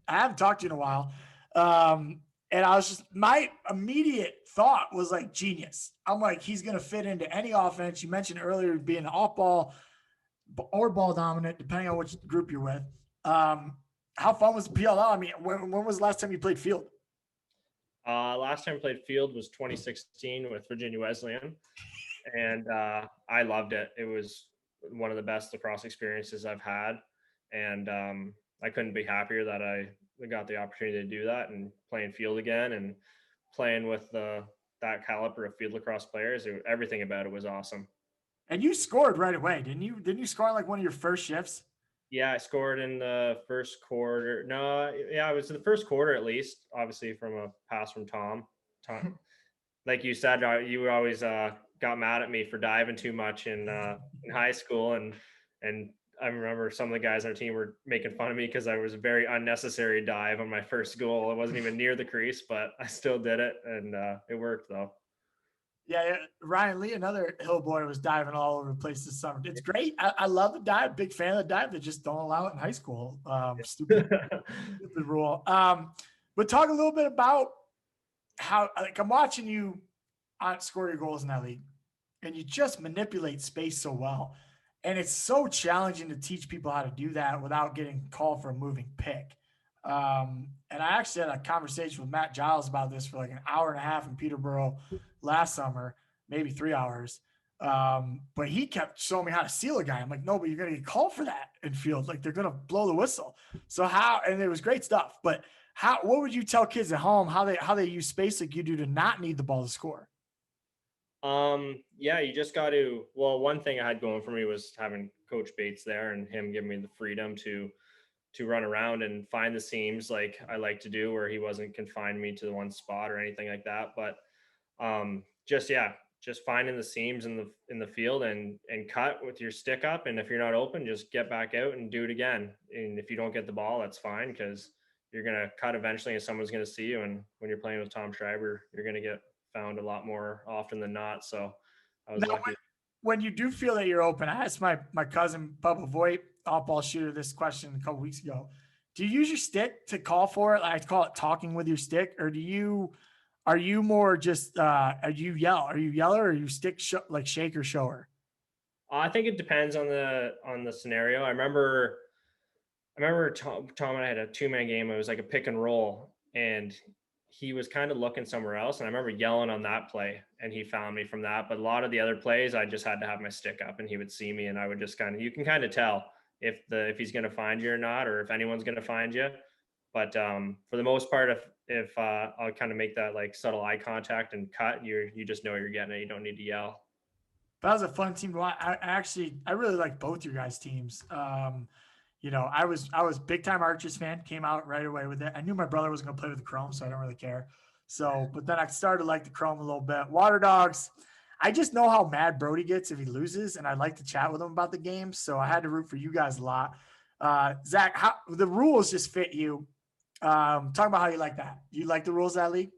haven't talked to you in a while. And I was just, my immediate thought was like genius. I'm like, he's going to fit into any offense. You mentioned earlier being off ball or ball dominant, depending on which group you're with. How fun was the PLL? I mean, when was the last time you played field? Last time I played field was 2016 with Virginia Wesleyan, and I loved it. It was one of the best lacrosse experiences I've had, and I couldn't be happier that I got the opportunity to do that and playing field again and playing with that caliber of field lacrosse players. Everything about it was awesome. And you scored right away, didn't you? Didn't you score on like one of your first shifts? Yeah, I scored in the first quarter. No, yeah, it was in the first quarter at least, obviously from a pass from Tom. Like you said, you always got mad at me for diving too much in high school. And I remember some of the guys on our team were making fun of me because I was a very unnecessary dive on my first goal. It wasn't even near the crease, but I still did it. And it worked though. Yeah, Ryan Lee, another hill boy, was diving all over the place this summer. It's great. I love the dive. Big fan of the dive. They just don't allow it in high school. Stupid rule. But talk a little bit about how, like, I'm watching you score your goals in that league, and you just manipulate space so well. And it's so challenging to teach people how to do that without getting called for a moving pick. And I actually had a conversation with Matt Giles about this for like an hour and a half in Peterborough last summer, maybe 3 hours. But he kept showing me how to seal a guy. I'm like, no, but you're going to get called for that in field. Like, they're going to blow the whistle. So and it was great stuff, but what would you tell kids at home, how they use space like you do to not need the ball to score? Yeah, you just got to, well, one thing I had going for me was having Coach Bates there and him giving me the freedom to run around and find the seams like I like to do, where he wasn't confining me to the one spot or anything like that. But just finding the seams in the field and cut with your stick up. And if you're not open, just get back out and do it again. And if you don't get the ball, that's fine, because you're going to cut eventually and someone's going to see you. And when you're playing with Tom Schreiber, you're going to get found a lot more often than not. So I was lucky. When you do feel that you're open, I asked my cousin Bubba Voigt, off-ball shooter, this question a couple weeks ago. Do you use your stick to call for it? I call it talking with your stick, or are you more just are you yeller, or are you stick like shaker shower? I think it depends on the scenario. I remember Tom and I had a 2-man game. It was like a pick and roll, and he was kind of looking somewhere else. And I remember yelling on that play, and he found me from that. But a lot of the other plays, I just had to have my stick up and he would see me, and I would just you can kind of tell if he's going to find you or not, or if anyone's going to find you. But for the most part, if I'll kind of make that like subtle eye contact and cut, you just know you're getting it. You don't need to yell. That was a fun team to watch. I really like both your guys' teams. I was big time Archers fan, came out right away with it. I knew my brother was going to play with the Chrome, so I don't really care. So, but then I started to like the Chrome a little bit. WaterDogs, I just know how mad Brody gets if he loses, and I'd like to chat with him about the game. So I had to root for you guys a lot. Zach, how the rules just fit you. Talk about how you like that. You like the rules of that league?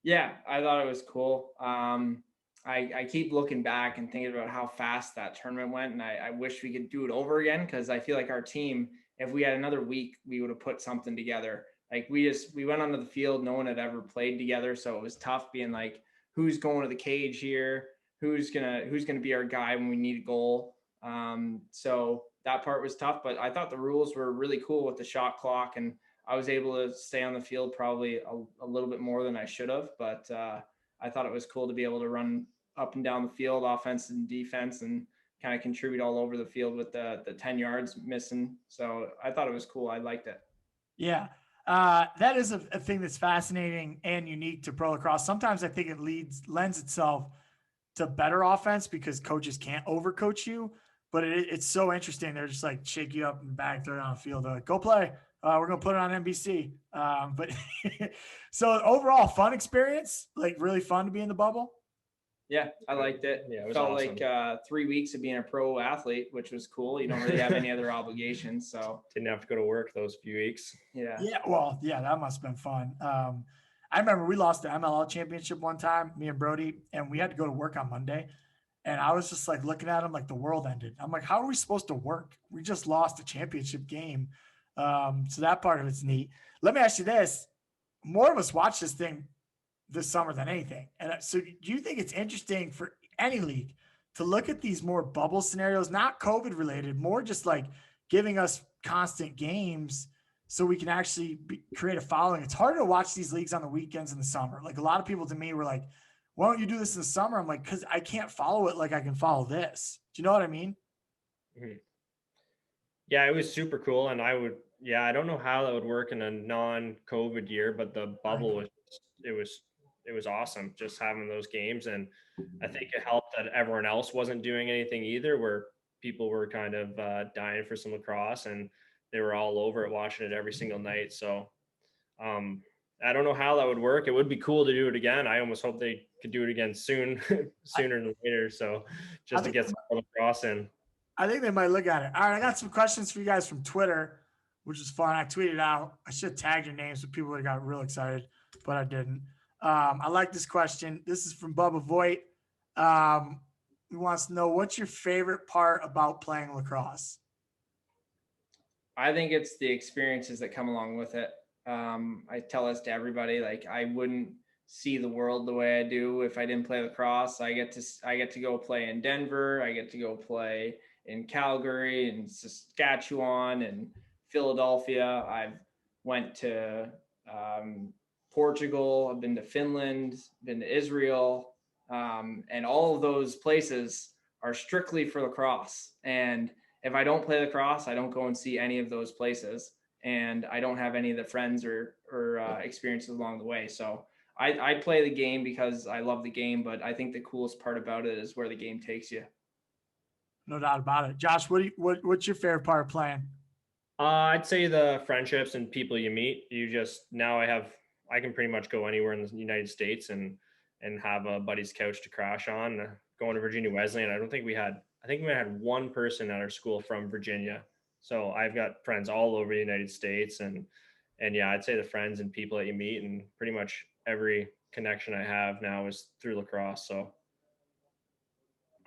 Yeah, I thought it was cool. I keep looking back and thinking about how fast that tournament went, and I wish we could do it over again, because I feel like our team, if we had another week, we would have put something together. Like we went onto the field, no one had ever played together, so it was tough being like, who's going to the cage here, who's gonna be our guy when we need a goal. So that part was tough, but I thought the rules were really cool with the shot clock, and I was able to stay on the field probably a little bit more than I should have, but I thought it was cool to be able to run up and down the field, offense and defense, and kind of contribute all over the field with the 10 yards missing. So I thought it was cool. I liked it. Yeah. That is a thing that's fascinating and unique to Pro Lacrosse. Sometimes I think it lends itself to better offense because coaches can't overcoach you, but it's so interesting. They're just like shake you up and back, throw it on the field. They're like, go play. We're going to put it on NBC. But so overall fun experience, like really fun to be in the bubble. Yeah, I liked it. Yeah, it was felt awesome. like 3 weeks of being a pro athlete, which was cool. You don't really have any other obligations. So Didn't have to go to work those few weeks. yeah. Yeah. Well, yeah, that must've been fun. I remember we lost the MLL-Championship one time, me and Brody, and we had to go to work on Monday. And I was just like looking at him like the world ended. I'm like, how are we supposed to work? We just lost a championship game. So that part of it's neat. Let me ask you this. More of us watch this thing this summer than anything. And so do you think it's interesting for any league to look at these more bubble scenarios, not COVID related, more just like giving us constant games so we can actually create a following? It's harder to watch these leagues on the weekends in the summer. Like a lot of people to me were like, why don't you do this in the summer? I'm like, because I can't follow it like I can follow this. Do you know what I mean? Mm-hmm. Yeah, it was super cool. And I don't know how that would work in a non-COVID year, but the bubble it was awesome just having those games. And I think it helped that everyone else wasn't doing anything either, where people were kind of dying for some lacrosse and they were all over it, watching it every single night. So I don't know how that would work. It would be cool to do it again. I almost hope they could do it again sooner than later. So just to get some lacrosse in. I think they might look at it. All right, I got some questions for you guys from Twitter, which is fun. I tweeted out. I should have tagged your names so people would have got real excited, but I didn't. I like this question. This is from Bubba Voigt. He wants to know, what's your favorite part about playing lacrosse? I think it's the experiences that come along with it. I tell this to everybody, like I wouldn't see the world the way I do if I didn't play lacrosse. I get to go play in Denver. I get to go play in Calgary and Saskatchewan and Philadelphia. I've went to Portugal. I've been to Finland, been to Israel. And all of those places are strictly for lacrosse. And if I don't play lacrosse, I don't go and see any of those places. And I don't have any of the friends or experiences along the way. So I play the game because I love the game, but I think the coolest part about it is where the game takes you. No doubt about it. Josh, what's your favorite part of playing? I'd say the friendships and people you meet. I can pretty much go anywhere in the United States and have a buddy's couch to crash on. Going to Virginia Wesleyan, I think we had one person at our school from Virginia. So I've got friends all over the United States, and yeah, I'd say the friends and people that you meet, and pretty much every connection I have now is through lacrosse. So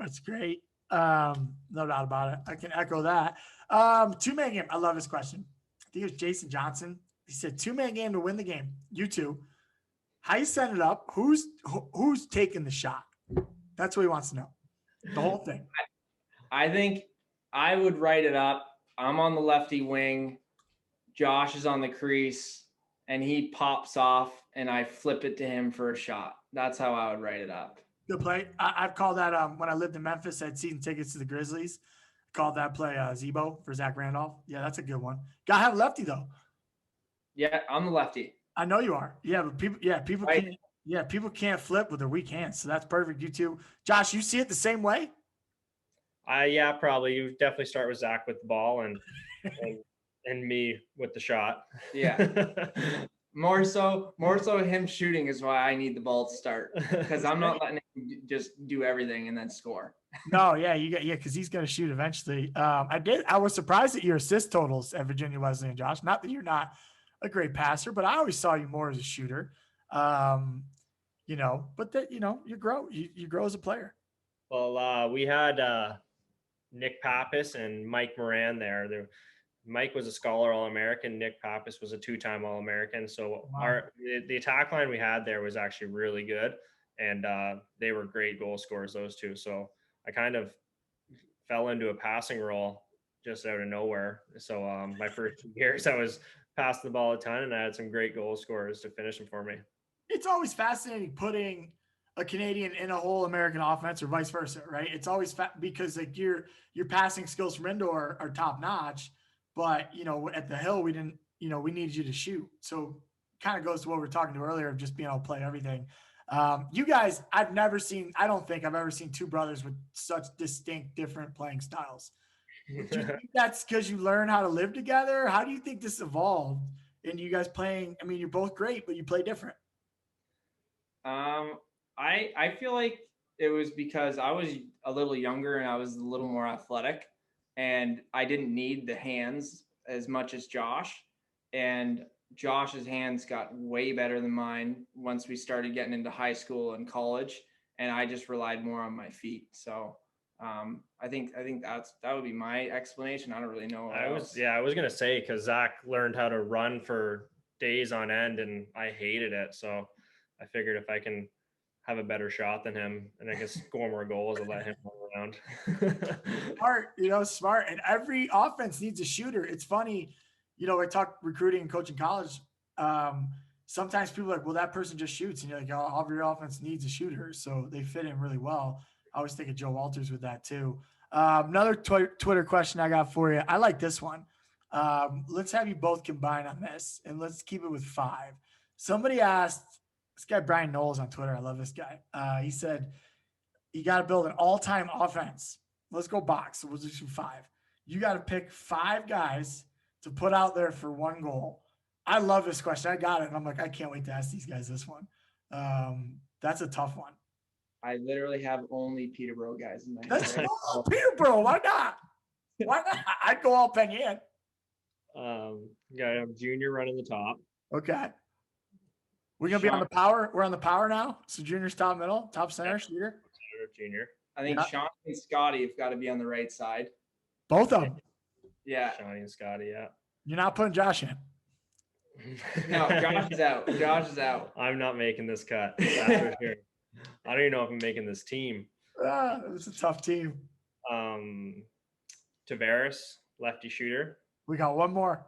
that's great. No doubt about it. I can echo that. Two-man game. I love this question. I think it was Jason Johnson. He said, two-man game to win the game. You two. How you set it up? Who's taking the shot? That's what he wants to know. The whole thing. I think I would write it up. I'm on the lefty wing. Josh is on the crease, and he pops off, and I flip it to him for a shot. That's how I would write it up. Good play. I've called that when I lived in Memphis. I had season tickets to the Grizzlies. Called that play Zebo for Zach Randolph. Yeah, that's a good one. Got to have lefty though. Yeah, I'm the lefty. I know you are. Yeah, but people right. can't. Yeah, people can't flip with their weak hands. So that's perfect. You too, Josh. You see it the same way? Yeah, probably. You definitely start with Zach with the ball and me with the shot. Yeah. More so him shooting is why I need the ball to start, because I'm not letting him just do everything and then score. No, yeah, because he's going to shoot eventually. I was surprised at your assist totals at Virginia Wesleyan, Josh. Not that you're not a great passer, but I always saw you more as a shooter. But that you grow as a player. Well, we had Nick Pappas and Mike Moran there. Mike was a Scholar All-American. Nick Pappas was a two-time All-American. So the attack line we had there was actually really good, and they were great goal scorers, those two. So I kind of fell into a passing role just out of nowhere. So my first 2 years, I was passing the ball a ton, and I had some great goal scorers to finish them for me. It's always fascinating putting a Canadian in a whole American offense or vice versa, right? It's always because like your passing skills from indoor are top notch, but at the Hill we didn't, we needed you to shoot. So kind of goes to what we were talking to earlier of just being able to play everything. You guys, I don't think I've ever seen two brothers with such distinct, different playing styles. Do you think that's because you learn how to live together? How do you think this evolved? And you guys playing, I mean, you're both great, but you play different. I feel like it was because I was a little younger and I was a little more athletic, and I didn't need the hands as much as Josh. And Josh's hands got way better than mine once we started getting into high school and college, and I just relied more on my feet. So I think that would be my explanation. I don't really know. I was gonna say, because Zach learned how to run for days on end, and I hated it. So I figured if I can have a better shot than him and I can score more goals, I'll let him run around. Smart. And every offense needs a shooter. It's funny, I talk recruiting and coaching college. Sometimes people are like, well, that person just shoots. And you're like, oh, all of your offense needs a shooter. So they fit in really well. I always think of Joe Walters with that too. Another Twitter question I got for you. I like this one. Let's have you both combine on this, and let's keep it with 5. Somebody asked, this guy Brian Knowles on Twitter, I love this guy. He said, you got to build an all-time offense. Let's go box. So we'll do 5. You got to pick 5 guys to put out there for 1 goal. I love this question. I got it. And I'm like, I can't wait to ask these guys this one. That's a tough one. I literally have only Peterborough guys in my head. Peterborough, why not? Why not? I'd go all Penn Yan. Got Junior running the top. Okay. We're going to be on the power. We're on the power now. So Junior's top middle, top center, shooter. Junior. I think Sean and Scotty have got to be on the right side. Both of them. Yeah. Sean and Scotty, yeah. You're not putting Josh in. No, Josh is out. Josh is out. I'm not making this cut. That's for sure. I don't even know if I'm making this team. It's a tough team. Tavares, lefty shooter. We got one more.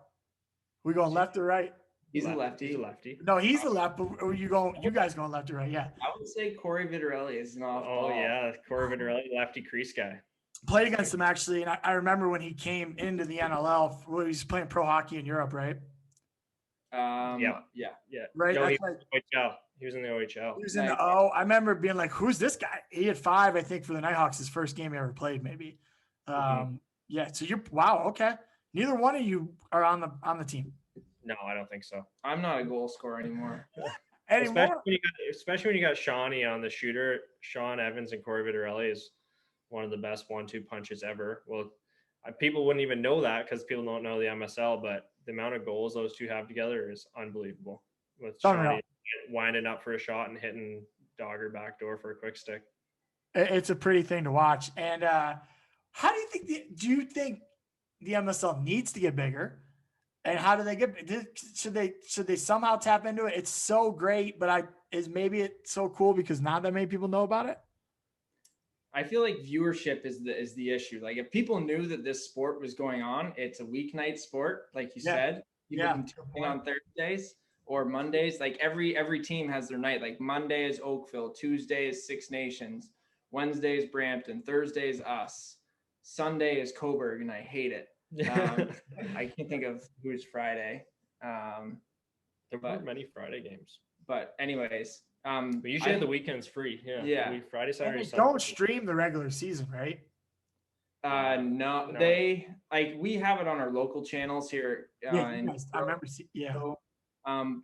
We going left or right? He's a lefty. He's a lefty. No, he's a left. But you guys going left or right? Yeah. I would say Corey Vitarelli is an off ball. Oh yeah, Corey Vitarelli, lefty crease guy. Played against him actually, and I remember when he came into the NLL. He was playing pro hockey in Europe, right? Yeah. Right. No, he was in the OHL. He was in the O. I remember being like, "Who's this guy?" He had 5, I think, for the Nighthawks. His first game he ever played, maybe. Yeah. So wow. Okay. Neither one of you are on the team. No, I don't think so. I'm not a goal scorer anymore. Especially when you got Shawnee on the shooter. Sean Evans and Corey Vitarelli is one of the best 1-2 punches ever. Well, people wouldn't even know that because people don't know the MSL, but the amount of goals those two have together is unbelievable. With Shawnee winding up for a shot and hitting Dogger backdoor for a quick stick. It's a pretty thing to watch. And how do you think do you think the MSL needs to get bigger? And how do they should they somehow tap into it? It's so great, but maybe it's so cool because not that many people know about it. I feel like viewership is the issue. Like if people knew that this sport was going on, it's a weeknight sport, like you said. People can tune in on Thursdays or Mondays. Like every team has their night. Like Monday is Oakville, Tuesday is Six Nations, Wednesday is Brampton, Thursday is us, Sunday is Coburg, and I hate it. I can't think of who's Friday. There weren't many Friday games. But anyways, we usually have the weekends free. Yeah. Friday, Saturday, Sunday. Don't stream the regular season, right? No, they we have it on our local channels here. I remember. So,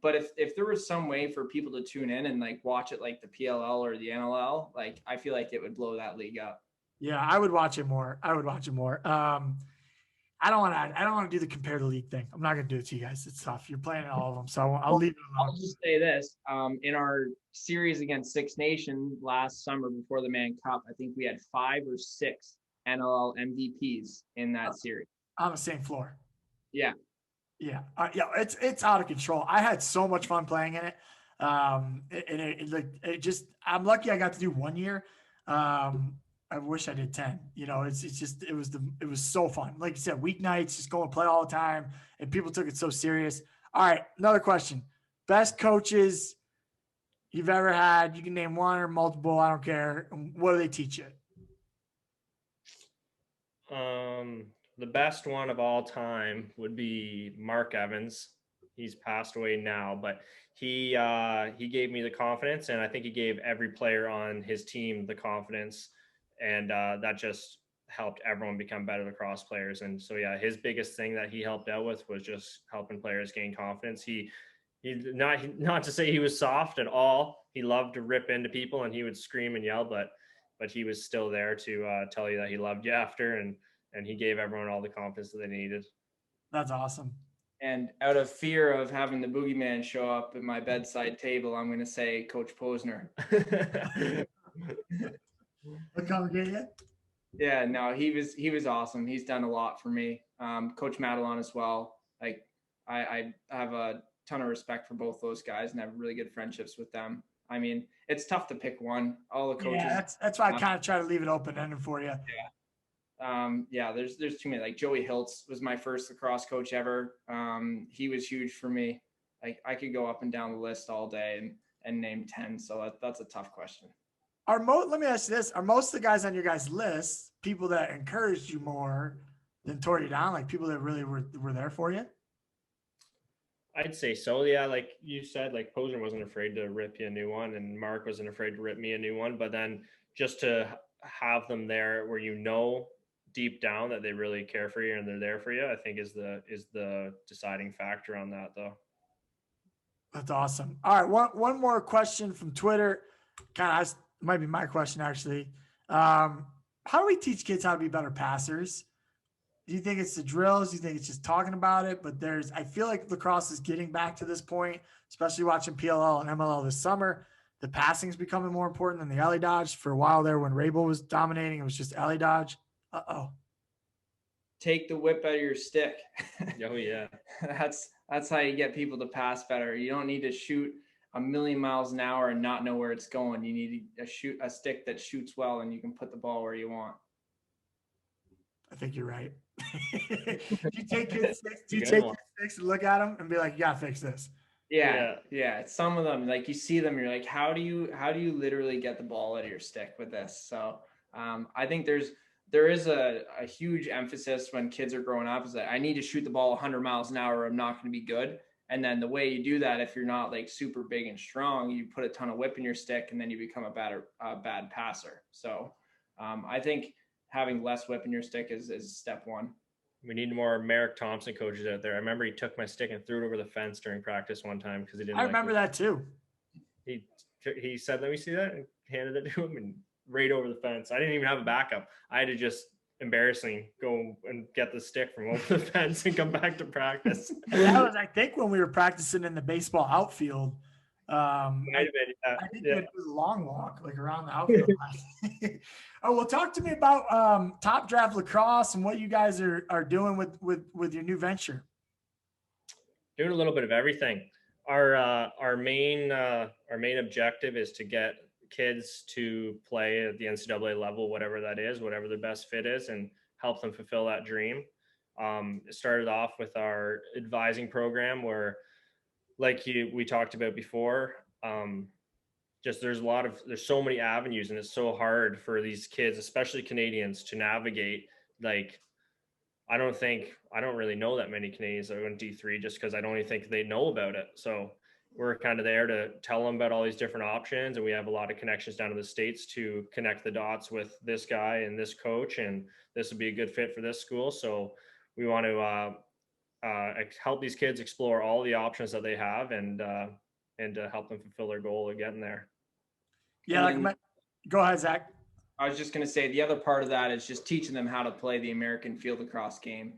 but if there was some way for people to tune in and like watch it like the PLL or the NLL, like I feel like it would blow that league up. Yeah, I would watch it more. I don't want to do the compare the league thing. I'm not going to do it to you guys. It's tough. You're playing all of them, so I'll leave it alone. I'll just say this: in our series against Six Nation last summer before the Mann Cup, I think we had 5 or 6 NLL MVPs in that series on the same floor. Yeah. It's out of control. I had so much fun playing in it. I'm lucky I got to do 1 year. I wish I did 10. It was so fun. Like you said, weeknights, just go and play all the time, and people took it so serious. All right, another question: best coaches you've ever had. You can name one or multiple. I don't care. What do they teach you? The best one of all time would be Mark Evans. He's passed away now, but he gave me the confidence, and I think he gave every player on his team the confidence, and that just helped everyone become better lacrosse players. And so, yeah, his biggest thing that he helped out with was just helping players gain confidence. He not to say he was soft at all. He loved to rip into people, and he would scream and yell, but he was still there to tell you that he loved you after, and he gave everyone all the confidence that they needed. That's awesome. And out of fear of having the boogeyman show up at my bedside table, I'm going to say Coach Posner. What come get you? Yeah, no, he was awesome. He's done a lot for me. Coach Madelon as well. Like I have a ton of respect for both those guys and have really good friendships with them. I mean, it's tough to pick one. All the coaches. Yeah, that's why I kind of try to leave it open-ended for you. Yeah. There's too many. Like Joey Hiltz was my first lacrosse coach ever. He was huge for me. Like I could go up and down the list all day and name 10. So that's a tough question. Let me ask you this. Are most of the guys on your guys' list people that encouraged you more than tore you down? Like people that really were there for you? I'd say so. Yeah. Like you said, like Posner wasn't afraid to rip you a new one, and Mark wasn't afraid to rip me a new one. But then just to have them there where deep down that they really care for you and they're there for you, I think is the deciding factor on that, though. That's awesome. All right. One more question from Twitter. Kind of might be my question, actually. How do we teach kids how to be better passers? Do you think it's the drills? Do you think it's just talking about it? But I feel like lacrosse is getting back to this point, especially watching PLL and MLL this summer. The passing is becoming more important than the alley dodge. For a while there, when Rabel was dominating, it was just alley dodge. Take the whip out of your stick. Oh yeah. That's how you get people to pass better. You don't need to shoot a million miles an hour and not know where it's going. You need a stick that shoots well, and you can put the ball where you want. I think you're right. Do you take kids' sticks and look at them and be like, "You gotta fix this"? Yeah. Some of them, like you see them, you're like, how do you literally get the ball out of your stick with this? So I think there is a huge emphasis when kids are growing up is that I need to shoot the ball 100 miles an hour or I'm not going to be good. And then the way you do that, if you're not like super big and strong, you put a ton of whip in your stick and then you become a bad passer. So I think having less whip in your stick is step one. We need more Merrick Thompson coaches out there. I remember he took my stick and threw it over the fence during practice one time because he didn't. I remember that too. He said, "Let me see that," and handed it to him and right over the fence. I didn't even have a backup. I had to just embarrassing go and get the stick from over the fence and come back to practice. That was, I think, when we were practicing in the baseball outfield. I think it was a long walk, like around the outfield. Oh, well, talk to me about Top Draft Lacrosse and what you guys are doing with your new venture. Doing a little bit of everything. Our main objective is to get kids to play at the NCAA level, whatever that is, whatever their best fit is, and help them fulfill that dream. It started off with our advising program where, like we talked about before, just there's so many avenues, and it's so hard for these kids, especially Canadians, to navigate. Like, I don't really know that many Canadians that went D3 just because I don't even think they know about it. So we're kind of there to tell them about all these different options. And we have a lot of connections down to the States to connect the dots with this guy and this coach, and this would be a good fit for this school. So we want to help these kids explore all the options that they have and to help them fulfill their goal of getting there. Yeah. Go ahead, Zach. I was just going to say the other part of that is just teaching them how to play the American field lacrosse game.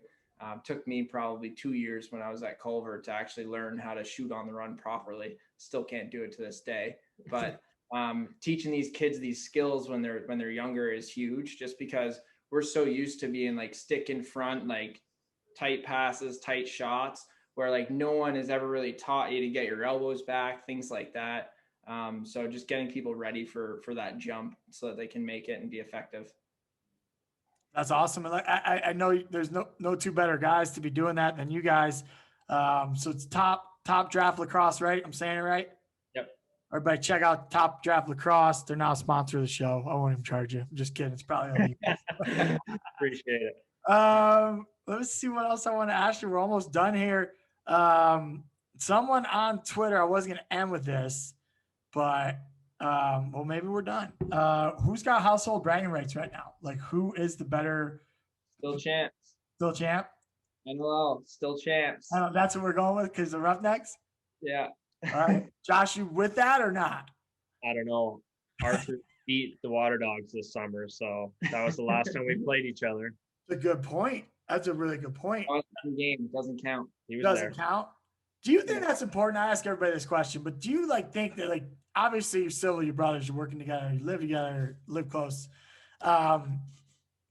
Took me probably 2 years when I was at Culver to actually learn how to shoot on the run properly. Still can't do it to this day, but teaching these kids these skills when they're younger is huge, just because we're so used to being like stick in front, like tight passes, tight shots, where like no one has ever really taught you to get your elbows back, things like that. So just getting people ready for that jump so that they can make it and be effective. That's awesome. And I know there's no two better guys to be doing that than you guys. So it's top Draft Lacrosse, right? I'm saying it right? Yep. Everybody check out Top Draft Lacrosse. They're now a sponsor of the show. I won't even charge you. I'm just kidding. It's probably illegal. Appreciate it. Let's see what else I want to ask you. We're almost done here. Someone on Twitter, I wasn't going to end with this, but well, maybe we're done. Who's got household bragging rights right now? Like, who is the better? Still champs. Still champ? NLL, still champs. That's what we're going with because the Roughnecks? Yeah. All right. Josh, you with that or not? I don't know. Archer beat the WaterDogs this summer, so that was the last time we played each other. That's a good point. That's a really good point. Game doesn't count. He was Doesn't there. count. Do you think that's important? I ask everybody this question, but do you think that obviously you're civil, your brothers, you're working together, you live together, live close.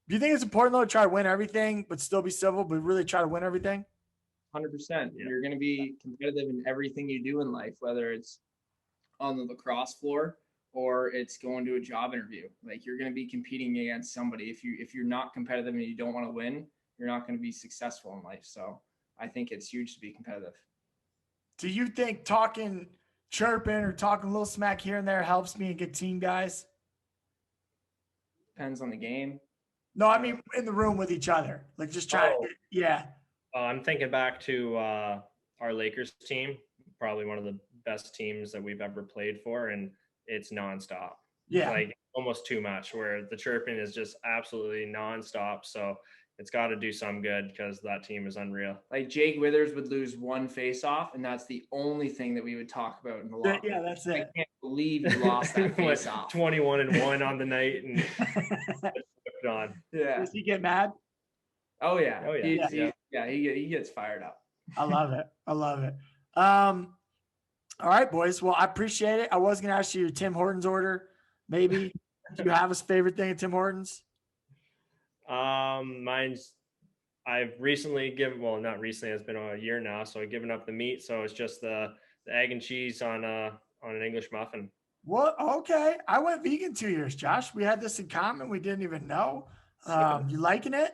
Do you think it's important though to try to win everything, but still be civil, but really try to win everything? 100%. You're going to be competitive in everything you do in life, whether it's on the lacrosse floor or it's going to a job interview. Like, you're going to be competing against somebody. If you're not competitive and you don't want to win, you're not going to be successful in life. So I think it's huge to be competitive. Do you think talking, chirping, or talking a little smack here and there helps me and get team guys? Depends on the game. No, I mean in the room with each other, like just try. Yeah. I'm thinking back to our Lakers team, probably one of the best teams that we've ever played for, and it's nonstop. Yeah. Like almost too much, where the chirping is just absolutely nonstop. So it's got to do some good because that team is unreal. Like, Jake Withers would lose one face-off, and that's the only thing that we would talk about in the locker. Yeah, that's it. I can't believe you lost that face-off. 21-1 on the night, and on. Yeah. Does he get mad? Oh yeah. Oh yeah. He gets fired up. I love it. I love it. All right, boys. Well, I appreciate it. I was going to ask you your Tim Hortons order. Maybe. Do you have a favorite thing at Tim Hortons? Mine's, I've recently not recently, it's been a year now. So I've given up the meat. So it's just the egg and cheese on an English muffin. What? Okay. I went vegan 2 years, Josh. We had this in common. We didn't even know. You liking it?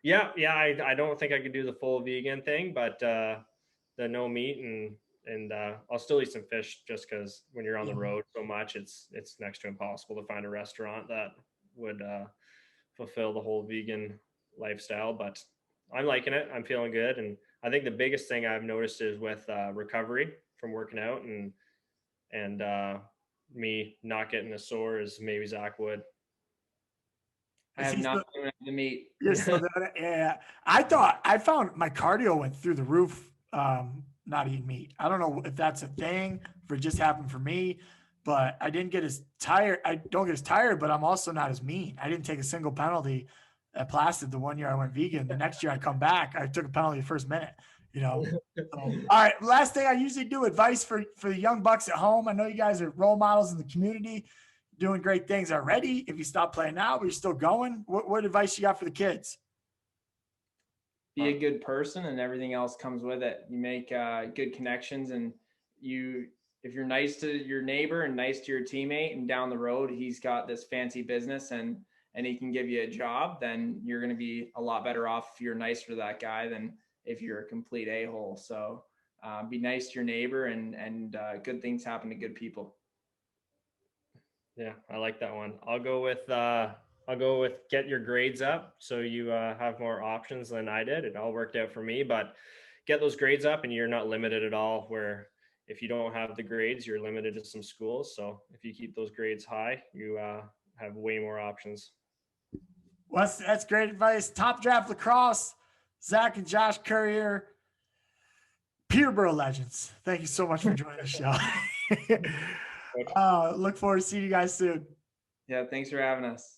Yeah. I don't think I could do the full vegan thing, but the no meat and I'll still eat some fish just because when you're on the road so much, it's next to impossible to find a restaurant that would fulfill the whole vegan lifestyle. But I'm liking it. I'm feeling good. And I think the biggest thing I've noticed is with recovery from working out and me not getting as sore as maybe Zach would. I have not given up the meat. You're still doing it? Yeah. I found my cardio went through the roof not eating meat. I don't know if that's a thing, if it just happened for me, but I didn't get as tired. I don't get as tired, but I'm also not as mean. I didn't take a single penalty at Placid the 1 year I went vegan. The next year I come back, I took a penalty the first minute. All right. Last thing I usually do, advice for the young bucks at home. I know you guys are role models in the community, doing great things already. If you stop playing now, but you're still going, what advice you got for the kids? Be a good person, and everything else comes with it. You make good connections, and if you're nice to your neighbor and nice to your teammate, and down the road he's got this fancy business and he can give you a job, then you're going to be a lot better off if you're nice to that guy than if you're a complete a-hole. So be nice to your neighbor, and good things happen to good people. Yeah, I like that one. I'll go with get your grades up so you have more options than I did. It all worked out for me, but get those grades up and you're not limited at all, where if you don't have the grades, you're limited to some schools. So if you keep those grades high, you have way more options. Well, that's great advice. Top Draft Lacrosse, Zach and Josh Currier, Peterborough legends. Thank you so much for joining the show. Look forward to seeing you guys soon. Yeah, thanks for having us.